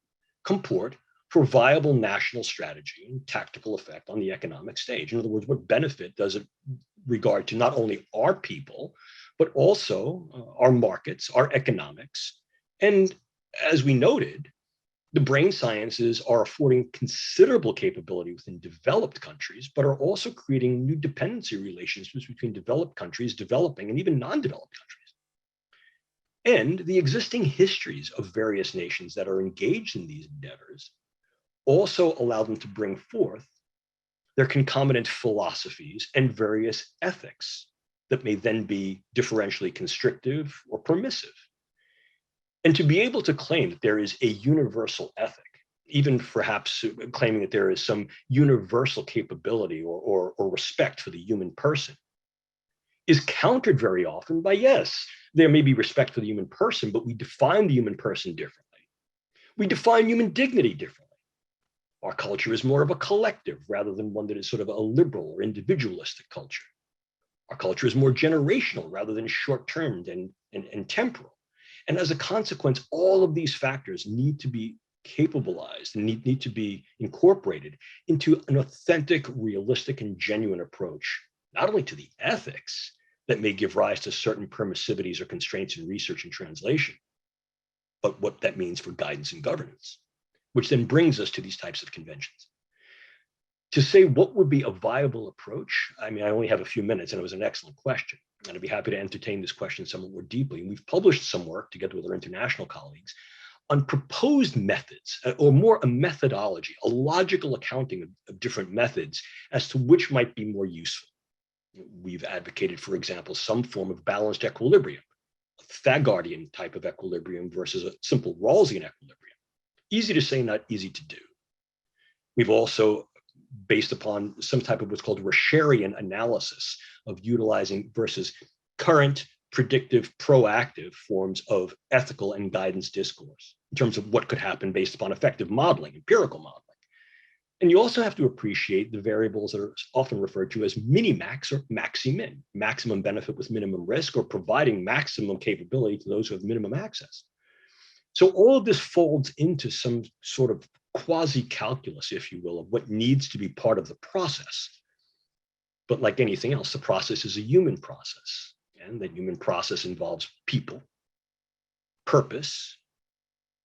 comport for viable national strategy and tactical effect on the economic stage. In other words, what benefit does it regard to not only our people, but also our markets, our economics. And as we noted, the brain sciences are affording considerable capability within developed countries, but are also creating new dependency relationships between developed countries, developing, and even non-developed countries. And the existing histories of various nations that are engaged in these endeavors also allow them to bring forth their concomitant philosophies and various ethics that may then be differentially constrictive or permissive. And to be able to claim that there is a universal ethic, even perhaps claiming that there is some universal capability or respect for the human person, is countered very often by, yes, there may be respect for the human person, but we define the human person differently. We define human dignity differently. Our culture is more of a collective rather than one that is sort of a liberal or individualistic culture. Our culture is more generational rather than short-termed and temporal. And as a consequence, all of these factors need to be capabilized and need to be incorporated into an authentic, realistic, and genuine approach, not only to the ethics that may give rise to certain permissivities or constraints in research and translation, but what that means for guidance and governance, which then brings us to these types of conventions. To say what would be a viable approach, I mean, I only have a few minutes and it was an excellent question. And I'd be happy to entertain this question somewhat more deeply. And we've published some work together with our international colleagues on proposed methods, or more a methodology, a logical accounting of different methods as to which might be more useful. We've advocated, for example, some form of balanced equilibrium, a Thagoardian type of equilibrium versus a simple Rawlsian equilibrium. Easy to say, not easy to do. We've also, based upon some type of what's called Rasherian analysis of utilizing versus current, predictive, proactive forms of ethical and guidance discourse in terms of what could happen based upon effective modeling, empirical modeling. And you also have to appreciate the variables that are often referred to as minimax or maxi-min, maximum benefit with minimum risk, or providing maximum capability to those who have minimum access. So all of this folds into some sort of quasi-calculus, if you will, of what needs to be part of the process. But like anything else, the process is a human process. And that human process involves people, purpose,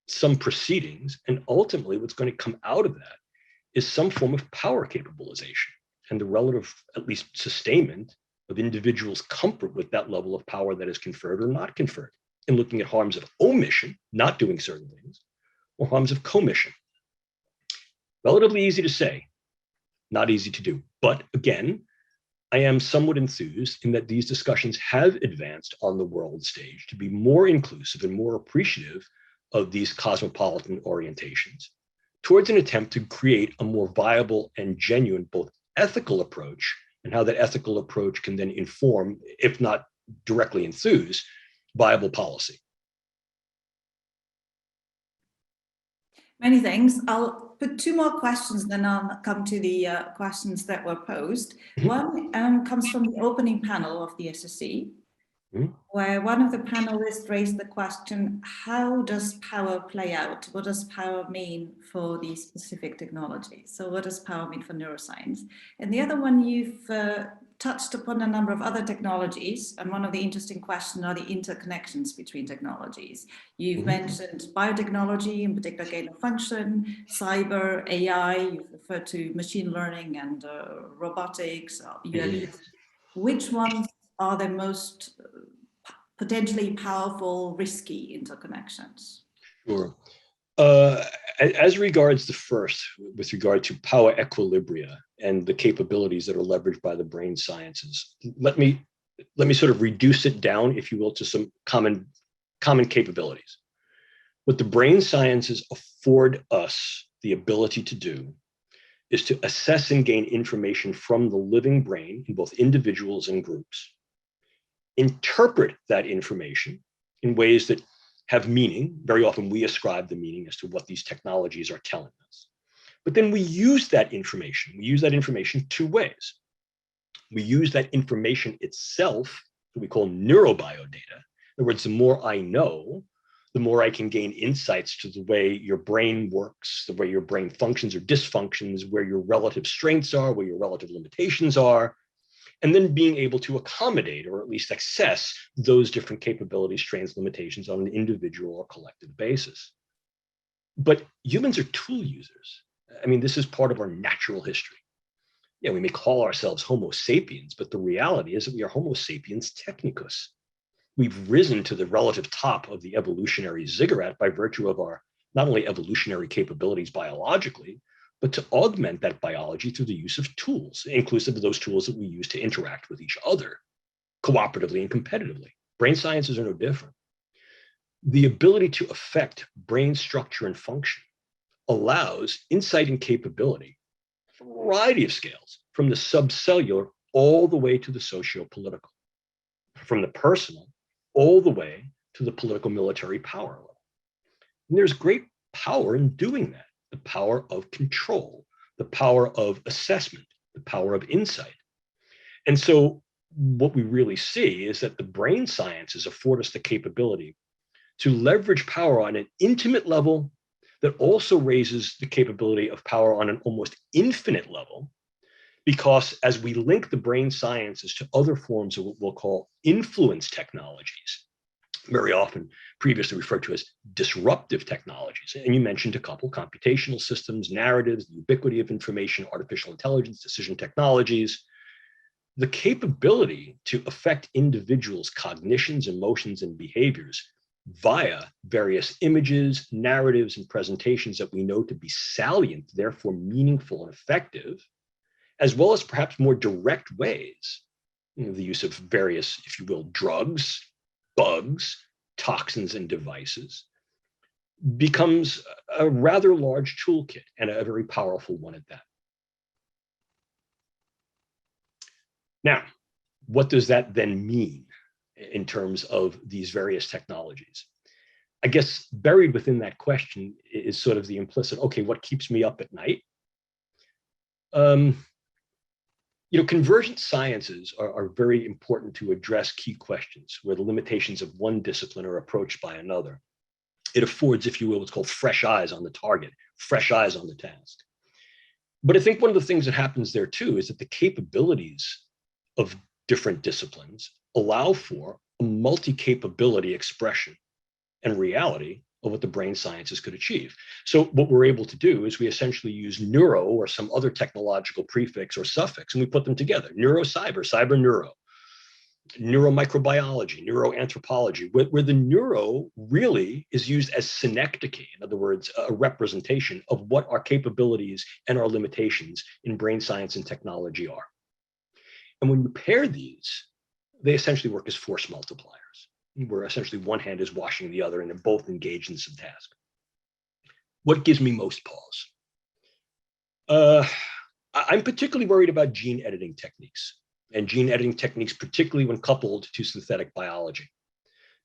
some proceedings, and ultimately what's going to come out of that is some form of power capabilization and the relative, at least, sustainment of individuals' comfort with that level of power that is conferred or not conferred, in looking at harms of omission, not doing certain things, or harms of commission. Relatively easy to say, not easy to do. But again, I am somewhat enthused in that these discussions have advanced on the world stage to be more inclusive and more appreciative of these cosmopolitan orientations towards an attempt to create a more viable and genuine both ethical approach, and how that ethical approach can then inform, if not directly enthuse, viable policy. Many thanks. I'll put two more questions, then I'll come to the questions that were posed. One comes from the opening panel of the SSC, where one of the panelists raised the question, how does power play out? What does power mean for these specific technologies? So what does power mean for neuroscience? And the other one, you've touched upon a number of other technologies, and one of the interesting questions are the interconnections between technologies. You've mentioned biotechnology, in particular gain of function, cyber, AI, you've referred to machine learning and robotics, ULEs. Which ones are the most potentially powerful, risky interconnections? Sure. As regards the first, with regard to power equilibria and the capabilities that are leveraged by the brain sciences, let me sort of reduce it down, if you will, to some common capabilities. What the brain sciences afford us the ability to do is to assess and gain information from the living brain in both individuals and groups, interpret that information in ways that have meaning. Very often we ascribe the meaning as to what these technologies are telling us. But then we use that information. We use that information two ways. We use that information itself, that we call neurobiodata. In other words, the more I know, the more I can gain insights to the way your brain works, the way your brain functions or dysfunctions, where your relative strengths are, where your relative limitations are, and then being able to accommodate or at least access those different capabilities, strengths, limitations on an individual or collective basis. But humans are tool users. I mean, this is part of our natural history. Yeah, we may call ourselves Homo sapiens, but the reality is that we are Homo sapiens technicus. We've risen to the relative top of the evolutionary ziggurat by virtue of our not only evolutionary capabilities biologically, but to augment that biology through the use of tools, inclusive of those tools that we use to interact with each other cooperatively and competitively. Brain sciences are no different. The ability to affect brain structure and function allows insight and capability from a variety of scales, from the subcellular all the way to the socio-political, from the personal all the way to the political military power level. And there's great power in doing that. The power of control, the power of assessment, the power of insight. And so what we really see is that the brain sciences afford us the capability to leverage power on an intimate level that also raises the capability of power on an almost infinite level, because as we link the brain sciences to other forms of what we'll call influence technologies, very often previously referred to as disruptive technologies. And you mentioned a couple: computational systems, narratives, the ubiquity of information, artificial intelligence, decision technologies. The capability to affect individuals' cognitions, emotions, and behaviors via various images, narratives, and presentations that we know to be salient, therefore meaningful and effective, as well as perhaps more direct ways, the use of various, if you will, drugs, bugs, toxins, and devices, becomes a rather large toolkit, and a very powerful one at that. Now, what does that then mean in terms of these various technologies? I guess buried within that question is sort of the implicit, okay, what keeps me up at night? Convergent sciences are very important to address key questions where the limitations of one discipline are approached by another. It affords, if you will, what's called fresh eyes on the target, fresh eyes on the task. But I think one of the things that happens there too is that the capabilities of different disciplines allow for a multi-capability expression and reality of what the brain sciences could achieve. So what we're able to do is we essentially use neuro or some other technological prefix or suffix, and we put them together: neurocyber, cyber neuro, neuromicrobiology, neuroanthropology, where the neuro really is used as synecdoche, in other words, a representation of what our capabilities and our limitations in brain science and technology are. And when you pair these, they essentially work as force multipliers, where essentially one hand is washing the other and they're both engaged in some task. What gives me most pause? I'm particularly worried about gene editing techniques, and gene editing techniques, particularly when coupled to synthetic biology.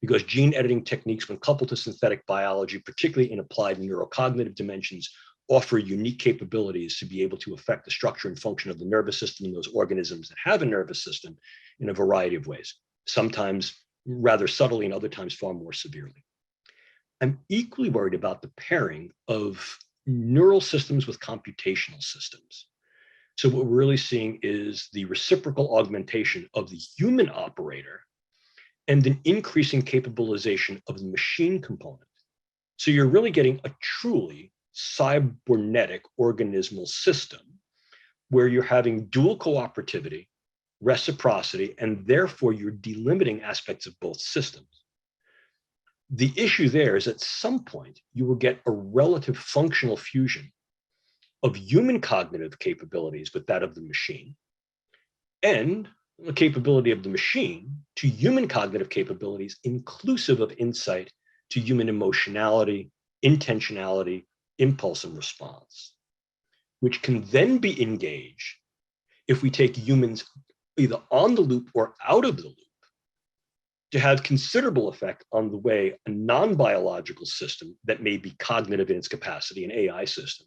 because gene editing techniques, when coupled to synthetic biology, particularly in applied neurocognitive dimensions, offer unique capabilities to be able to affect the structure and function of the nervous system in those organisms that have a nervous system in a variety of ways, sometimes rather subtly and other times far more severely. I'm equally worried about the pairing of neural systems with computational systems. So what we're really seeing is the reciprocal augmentation of the human operator and an increasing capabilization of the machine component. So you're really getting a truly cybernetic organismal system where you're having dual cooperativity, reciprocity, and therefore you're delimiting aspects of both systems. The issue there is at some point you will get a relative functional fusion of human cognitive capabilities with that of the machine, and the capability of the machine to human cognitive capabilities inclusive of insight to human emotionality, intentionality, impulse, and response, which can then be engaged if we take humans either on the loop or out of the loop to have considerable effect on the way a non-biological system that may be cognitive in its capacity, an AI system,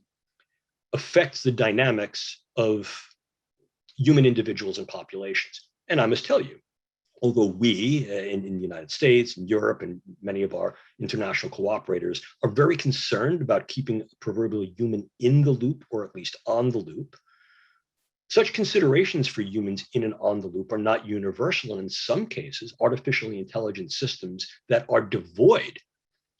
affects the dynamics of human individuals and populations. And I must tell you, although we in the United States and Europe and many of our international cooperators are very concerned about keeping proverbially human in the loop, or at least on the loop, such considerations for humans in and on the loop are not universal. And in some cases, artificially intelligent systems that are devoid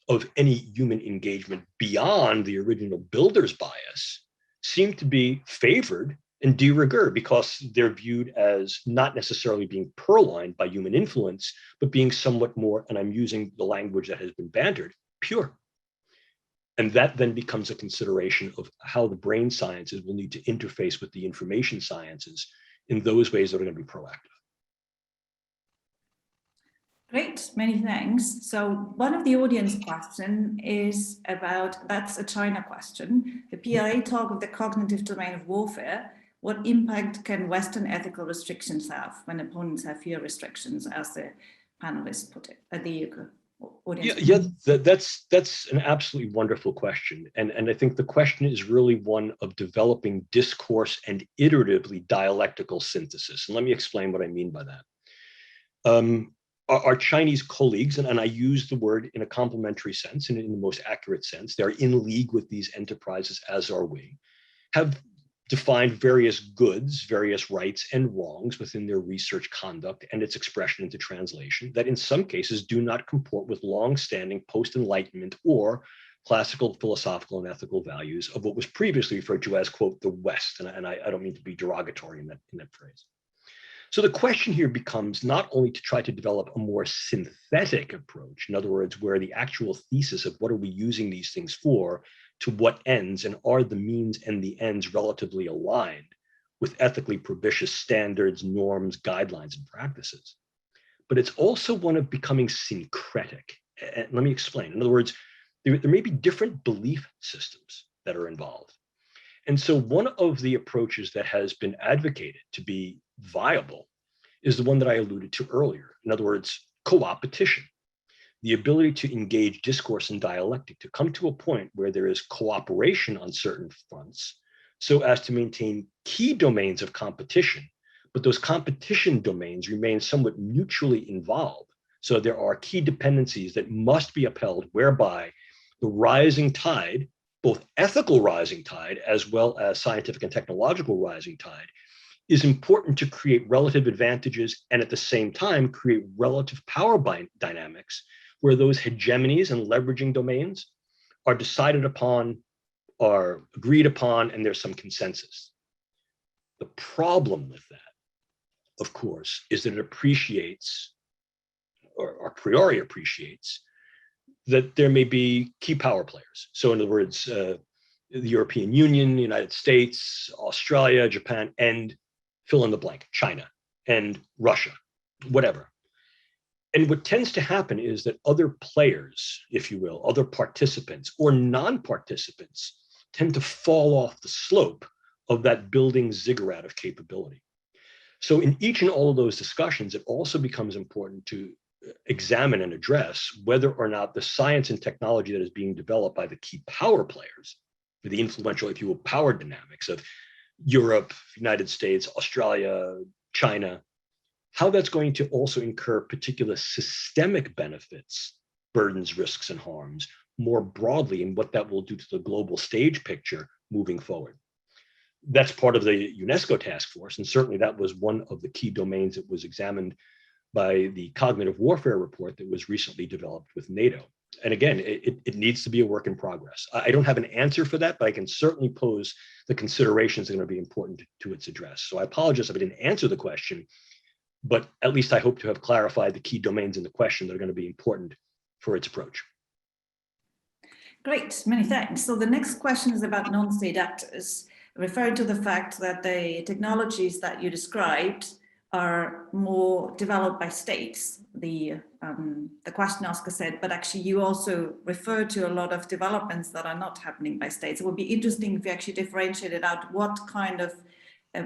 of any human engagement beyond the original builder's bias seem to be favored and de rigueur because they're viewed as not necessarily being purloined by human influence, but being somewhat more, and I'm using the language that has been bantered, pure. And that then becomes a consideration of how the brain sciences will need to interface with the information sciences in those ways that are going to be proactive. Great, many thanks. So one of the audience question is about, that's a China question. The PLA talk of the cognitive domain of warfare. What impact can Western ethical restrictions have when opponents have fewer restrictions, as the panelists put it, the audience? That's an absolutely wonderful question. And I think the question is really one of developing discourse and iteratively dialectical synthesis. And let me explain what I mean by that. Our Chinese colleagues, and I use the word in a complimentary sense and in the most accurate sense, they're in league with these enterprises, as are we, have defined various goods, various rights and wrongs within their research conduct and its expression into translation that in some cases do not comport with long-standing post-Enlightenment or classical philosophical and ethical values of what was previously referred to as, quote, the West. And I don't mean to be derogatory in that phrase. So the question here becomes not only to try to develop a more synthetic approach, in other words, where the actual thesis of what are we using these things for, to what ends, and are the means and the ends relatively aligned with ethically propitious standards, norms, guidelines, and practices. But it's also one of becoming syncretic. And let me explain. In other words, there may be different belief systems that are involved. And so one of the approaches that has been advocated to be viable is the one that I alluded to earlier. In other words, co-opetition, the ability to engage discourse and dialectic to come to a point where there is cooperation on certain fronts so as to maintain key domains of competition, but those competition domains remain somewhat mutually involved. So there are key dependencies that must be upheld whereby the rising tide, both ethical rising tide as well as scientific and technological rising tide, is important to create relative advantages and at the same time create relative power dynamics where those hegemonies and leveraging domains are decided upon, are agreed upon, and there's some consensus. The problem with that, of course, is that it appreciates, or a priori appreciates, that there may be key power players. So in other words, the European Union, the United States, Australia, Japan, and fill in the blank, China and Russia, whatever. And what tends to happen is that other players, if you will, other participants or non-participants tend to fall off the slope of that building ziggurat of capability. So in each and all of those discussions, it also becomes important to examine and address whether or not the science and technology that is being developed by the key power players, the influential, if you will, power dynamics of Europe, United States, Australia, China, how that's going to also incur particular systemic benefits, burdens, risks, and harms more broadly, and what that will do to the global stage picture moving forward. That's part of the UNESCO task force, and certainly that was one of the key domains that was examined by the cognitive warfare report that was recently developed with NATO. And again, it needs to be a work in progress. I don't have an answer for that, but I can certainly pose the considerations that are going to be important to its address. So I apologize if I didn't answer the question, but at least I hope to have clarified the key domains in the question that are going to be important for its approach. Great, many thanks. So the next question is about non-state actors, referring to the fact that the technologies that you described are more developed by states. The question asker said, but actually you also refer to a lot of developments that are not happening by states. It would be interesting if you actually differentiated out what kind of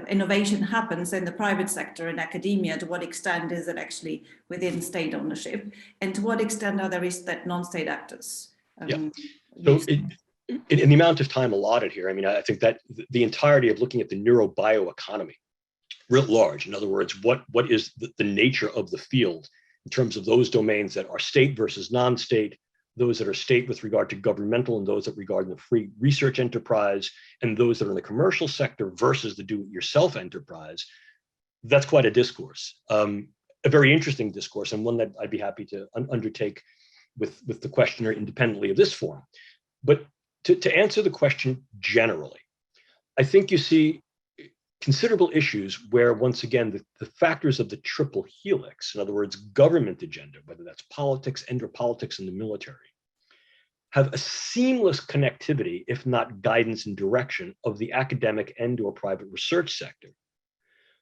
innovation happens in the private sector and academia, to what extent is it actually within state ownership, and to what extent are there is that non-state actors? So in the amount of time allotted here, I mean, I think that the entirety of looking at the neurobioeconomy writ large, in other words, what is the nature of the field in terms of those domains that are state versus non-state, those that are state with regard to governmental and those that regard the free research enterprise, and those that are in the commercial sector versus the do-it-yourself enterprise, that's quite a discourse. A very interesting discourse, and one that I'd be happy to undertake with the questioner independently of this forum. But to answer the question generally, I think you see considerable issues where, once again, the factors of the triple helix, in other words, government agenda, whether that's politics, politics, and the military, have a seamless connectivity, if not guidance and direction, of the academic and/or private research sector,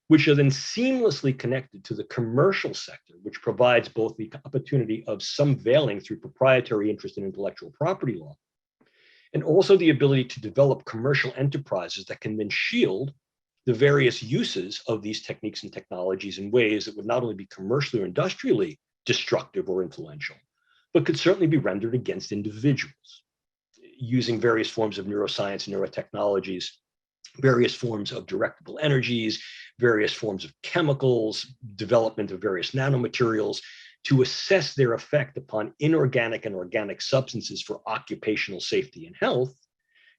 which are then seamlessly connected to the commercial sector, which provides both the opportunity of some veiling through proprietary interest in intellectual property law, and also the ability to develop commercial enterprises that can then shield the various uses of these techniques and technologies in ways that would not only be commercially or industrially destructive or influential, but could certainly be rendered against individuals using various forms of neuroscience and neurotechnologies, various forms of directable energies, various forms of chemicals, development of various nanomaterials, to assess their effect upon inorganic and organic substances for occupational safety and health,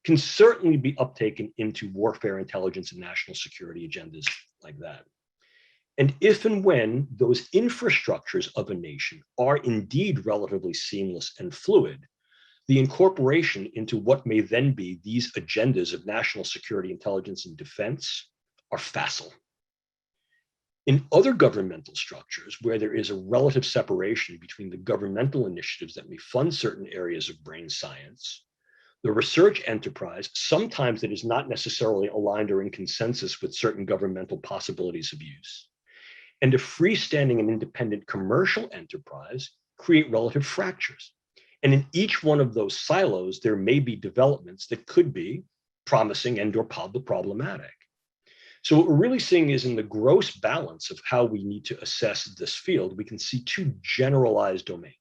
can certainly be uptaken into warfare, intelligence, and national security agendas like that. And if and when those infrastructures of a nation are indeed relatively seamless and fluid, the incorporation into what may then be these agendas of national security, intelligence, and defense are facile. In other governmental structures, where there is a relative separation between the governmental initiatives that may fund certain areas of brain science, the research enterprise, sometimes it is not necessarily aligned or in consensus with certain governmental possibilities of use, and a freestanding and independent commercial enterprise create relative fractures. And in each one of those silos, there may be developments that could be promising and/or problematic. So what we're really seeing is, in the gross balance of how we need to assess this field, we can see two generalized domains.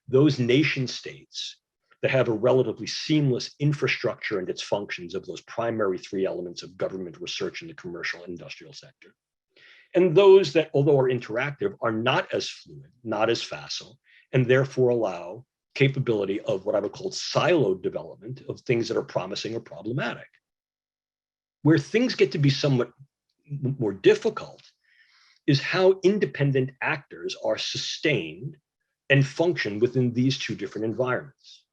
Those nation states that have a relatively seamless infrastructure and its functions of those primary three elements of government, research, and the commercial and industrial sector. And those that, although are interactive, are not as fluid, not as facile, and therefore allow capability of what I would call siloed development of things that are promising or problematic. Where things get to be somewhat more difficult is how independent actors are sustained and function within these two different environments.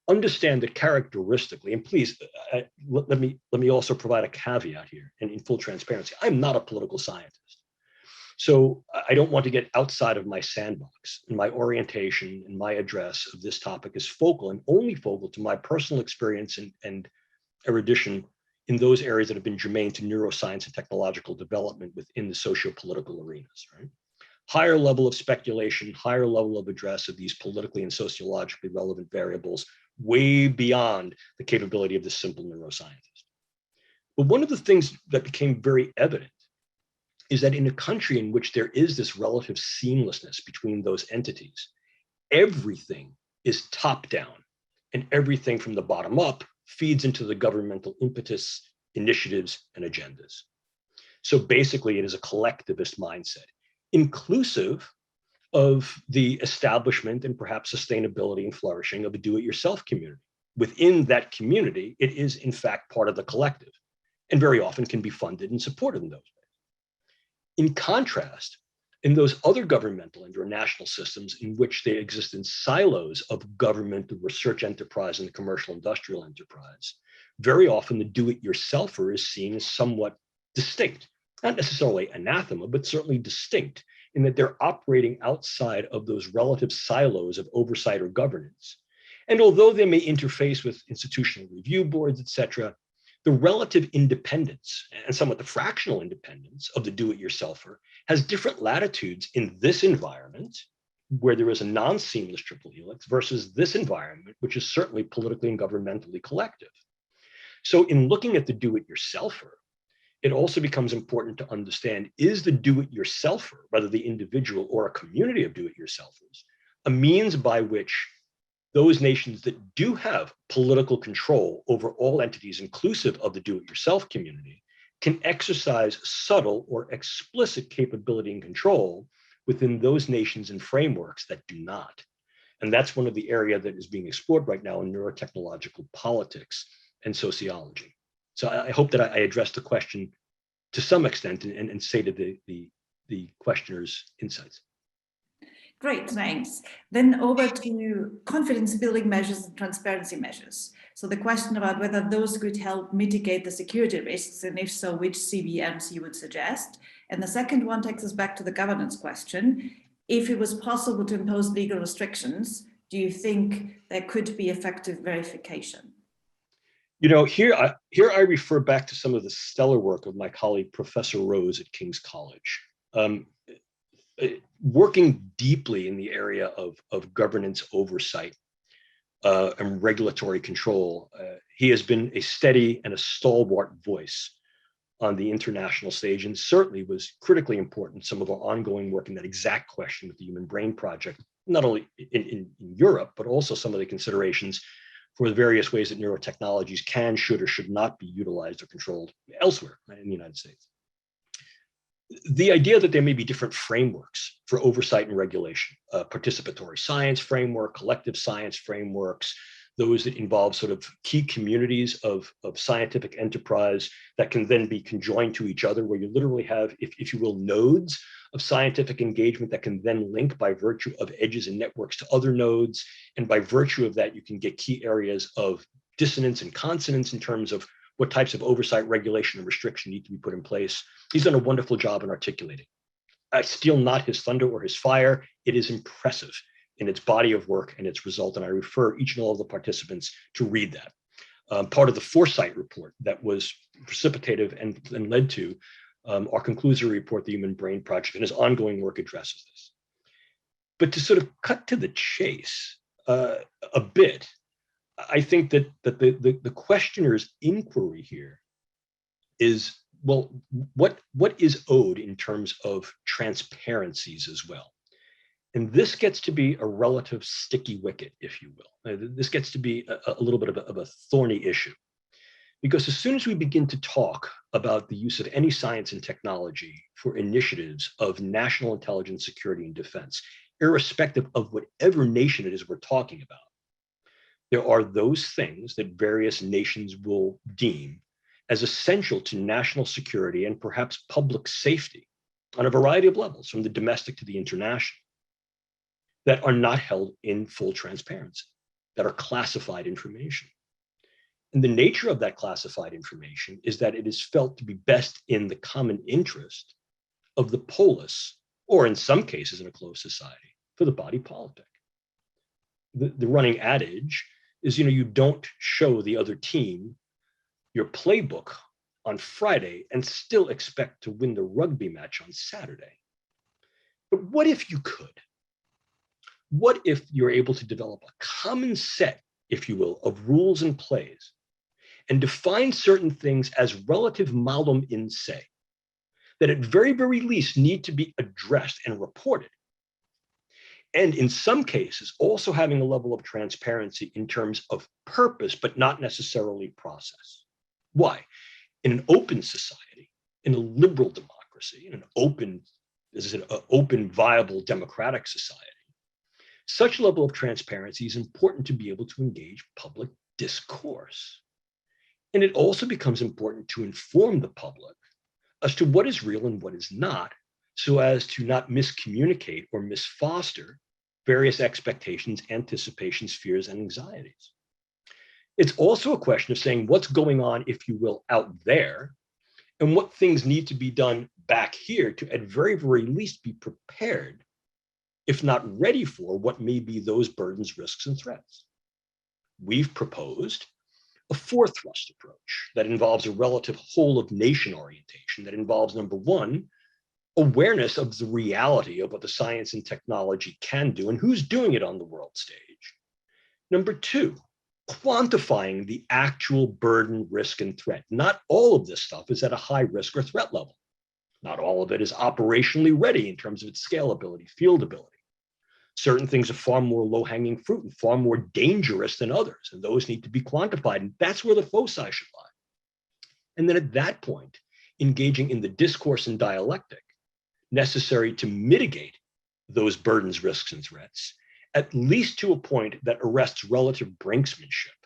Understand that characteristically, and please let me also provide a caveat here, and in full transparency, I'm not a political scientist. So I don't want to get outside of my sandbox, and my orientation and my address of this topic is focal and only focal to my personal experience and erudition in those areas that have been germane to neuroscience and technological development within the socio-political arenas, right? Higher level of speculation, higher level of address of these politically and sociologically relevant variables, way beyond the capability of the simple neuroscientist. But one of the things that became very evident is that in a country in which there is this relative seamlessness between those entities, everything is top down and everything from the bottom up feeds into the governmental impetus, initiatives, and agendas. So basically, it is a collectivist mindset, inclusive of the establishment and perhaps sustainability and flourishing of a do-it-yourself community. Within that community, it is in fact part of the collective, and very often can be funded and supported in those ways. In contrast, in those other governmental and or national systems in which they exist in silos of government, the research enterprise, and the commercial industrial enterprise, very often the do-it-yourselfer is seen as somewhat distinct, not necessarily anathema, but certainly distinct in that they're operating outside of those relative silos of oversight or governance. And although they may interface with institutional review boards, et cetera, the relative independence and somewhat the fractional independence of the do-it-yourselfer has different latitudes in this environment where there is a non-seamless triple helix versus this environment, which is certainly politically and governmentally collective. So in looking at the do-it-yourselfer, it also becomes important to understand, is the do-it-yourselfer, whether the individual or a community of do-it-yourselfers, a means by which those nations that do have political control over all entities inclusive of the do-it-yourself community can exercise subtle or explicit capability and control within those nations and frameworks that do not. And that's one of the areas that is being explored right now in neurotechnological politics and sociology. So I hope that I addressed the question to some extent and stated the questioner's insights. Great, thanks. Then over to confidence building measures and transparency measures. So the question about whether those could help mitigate the security risks, and if so, which CBMs you would suggest. And the second one takes us back to the governance question. If it was possible to impose legal restrictions, do you think there could be effective verification? You know, here I refer back to some of the stellar work of my colleague, Professor Rose at King's College. Working deeply in the area of governance oversight and regulatory control, he has been a steady and a stalwart voice on the international stage, and certainly was critically important some of our ongoing work in that exact question with the Human Brain Project, not only in Europe, but also some of the considerations for the various ways that neurotechnologies can, should, or should not be utilized or controlled elsewhere in the United States. The idea that there may be different frameworks for oversight and regulation, participatory science framework, collective science frameworks, those that involve sort of key communities of scientific enterprise that can then be conjoined to each other, where you literally have, if you will, nodes of scientific engagement that can then link by virtue of edges and networks to other nodes. And by virtue of that, you can get key areas of dissonance and consonance in terms of what types of oversight, regulation, and restriction need to be put in place. He's done a wonderful job in articulating. I steal not his thunder or his fire. It is impressive in its body of work and its result, and I refer each and all of the participants to read that. Part of the foresight report that was precipitative and led to our conclusory report, the Human Brain Project, and his ongoing work addresses this. But to sort of cut to the chase a bit, I think that the questioner's inquiry here is, well, what is owed in terms of transparencies as well? And this gets to be a relative sticky wicket, if you will. This gets to be a little bit of a thorny issue. Because as soon as we begin to talk about the use of any science and technology for initiatives of national intelligence, security, and defense, irrespective of whatever nation it is we're talking about, there are those things that various nations will deem as essential to national security and perhaps public safety on a variety of levels, from the domestic to the international, that are not held in full transparency, that are classified information. And the nature of that classified information is that it is felt to be best in the common interest of the polis, or in some cases in a closed society, for the body politic. The running adage is, you don't show the other team your playbook on Friday and still expect to win the rugby match on Saturday. But what if you could? What if you're able to develop a common set, if you will, of rules and plays, and define certain things as relative malum in se, that at very, very least need to be addressed and reported. And in some cases, also having a level of transparency in terms of purpose, but not necessarily process. Why? In an open society, in a liberal democracy, in an open, viable democratic society, such a level of transparency is important to be able to engage public discourse. And it also becomes important to inform the public as to what is real and what is not, so as to not miscommunicate or misfoster various expectations, anticipations, fears, and anxieties. It's also a question of saying what's going on, if you will, out there, and what things need to be done back here to at very, very least be prepared, if not ready for, what may be those burdens, risks, and threats. We've proposed a fourth thrust approach that involves a relative whole of nation orientation, that involves, number one, awareness of the reality of what the science and technology can do and who's doing it on the world stage. Number two, quantifying the actual burden, risk, and threat. Not all of this stuff is at a high risk or threat level. Not all of it is operationally ready in terms of its scalability, fieldability. Certain things are far more low-hanging fruit and far more dangerous than others, and those need to be quantified, and that's where the foci should lie. And then at that point, engaging in the discourse and dialectic necessary to mitigate those burdens, risks, and threats, at least to a point that arrests relative brinksmanship.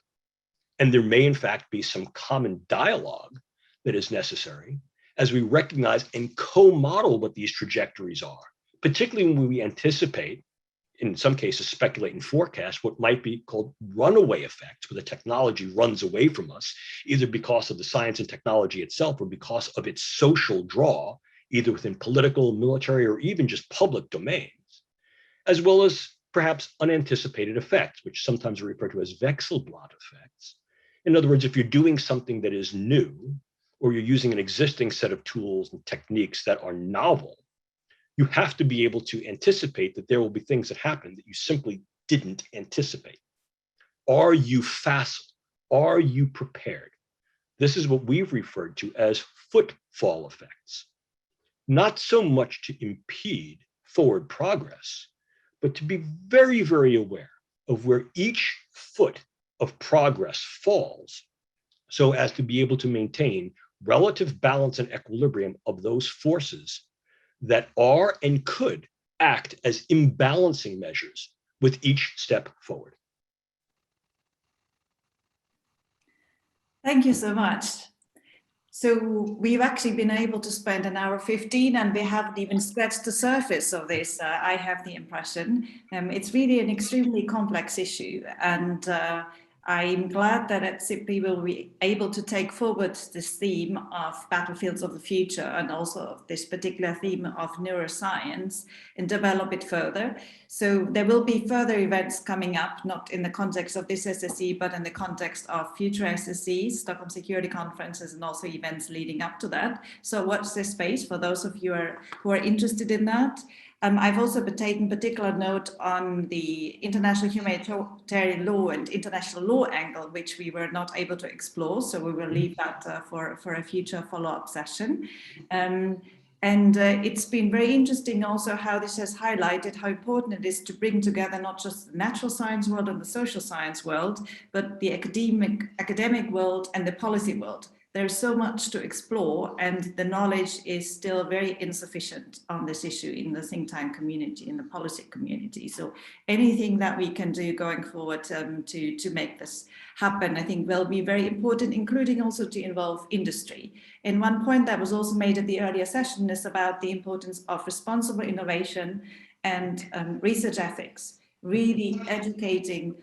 And there may, in fact, be some common dialogue that is necessary as we recognize and co-model what these trajectories are, particularly when we anticipate, in some cases, speculate and forecast what might be called runaway effects, where the technology runs away from us, either because of the science and technology itself or because of its social draw, either within political, military, or even just public domains, as well as perhaps unanticipated effects, which sometimes are referred to as Wechselblatt effects. In other words, if you're doing something that is new, or you're using an existing set of tools and techniques that are novel, you have to be able to anticipate that there will be things that happen that you simply didn't anticipate. Are you facile? Are you prepared? This is what we've referred to as footfall effects. Not so much to impede forward progress, but to be very, very aware of where each foot of progress falls, so as to be able to maintain relative balance and equilibrium of those forces that are and could act as imbalancing measures with each step forward. Thank you so much. So we've actually been able to spend an hour 15 and we haven't even scratched the surface of this, I have the impression. It's really an extremely complex issue, and I'm glad that at SIPRI we'll be able to take forward this theme of battlefields of the future and also this particular theme of neuroscience and develop it further. So there will be further events coming up, not in the context of this SSE, but in the context of future SSEs, Stockholm Security Conferences, and also events leading up to that. So watch this space for those of you who are interested in that. I've also taken particular note on the international humanitarian law and international law angle, which we were not able to explore. So we will leave that for a future follow-up session. It's been very interesting also how this has highlighted how important it is to bring together not just the natural science world and the social science world, but the academic world and the policy world. There's so much to explore, and the knowledge is still very insufficient on this issue in the think tank community, in the policy community. So anything that we can do going forward to make this happen, I think will be very important, including also to involve industry. And one point that was also made at the earlier session is about the importance of responsible innovation and research ethics, really educating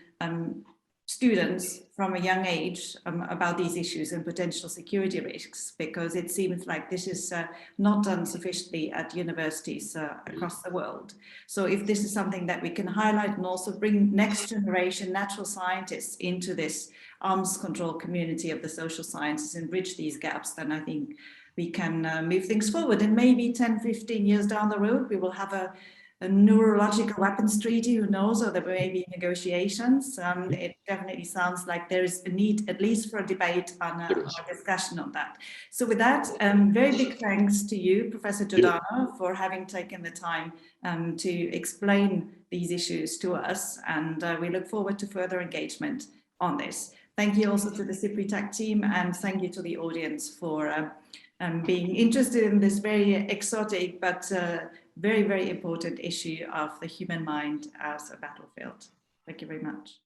students from a young age about these issues and potential security risks, because it seems like this is not done sufficiently at universities across the world. So if this is something that we can highlight and also bring next generation natural scientists into this arms control community of the social sciences and bridge these gaps, then I think we can move things forward. And maybe 10, 15 years down the road, we will have a a neurological weapons treaty, who knows, or there may be negotiations. It definitely sounds like there is a need, at least for a debate on a discussion on that. So with that, very big thanks to you, Professor Giordano, for having taken the time to explain these issues to us. And we look forward to further engagement on this. Thank you also to the SIPRI Tech team, and thank you to the audience for being interested in this very exotic but very, very important issue of the human mind as a battlefield. Thank you very much.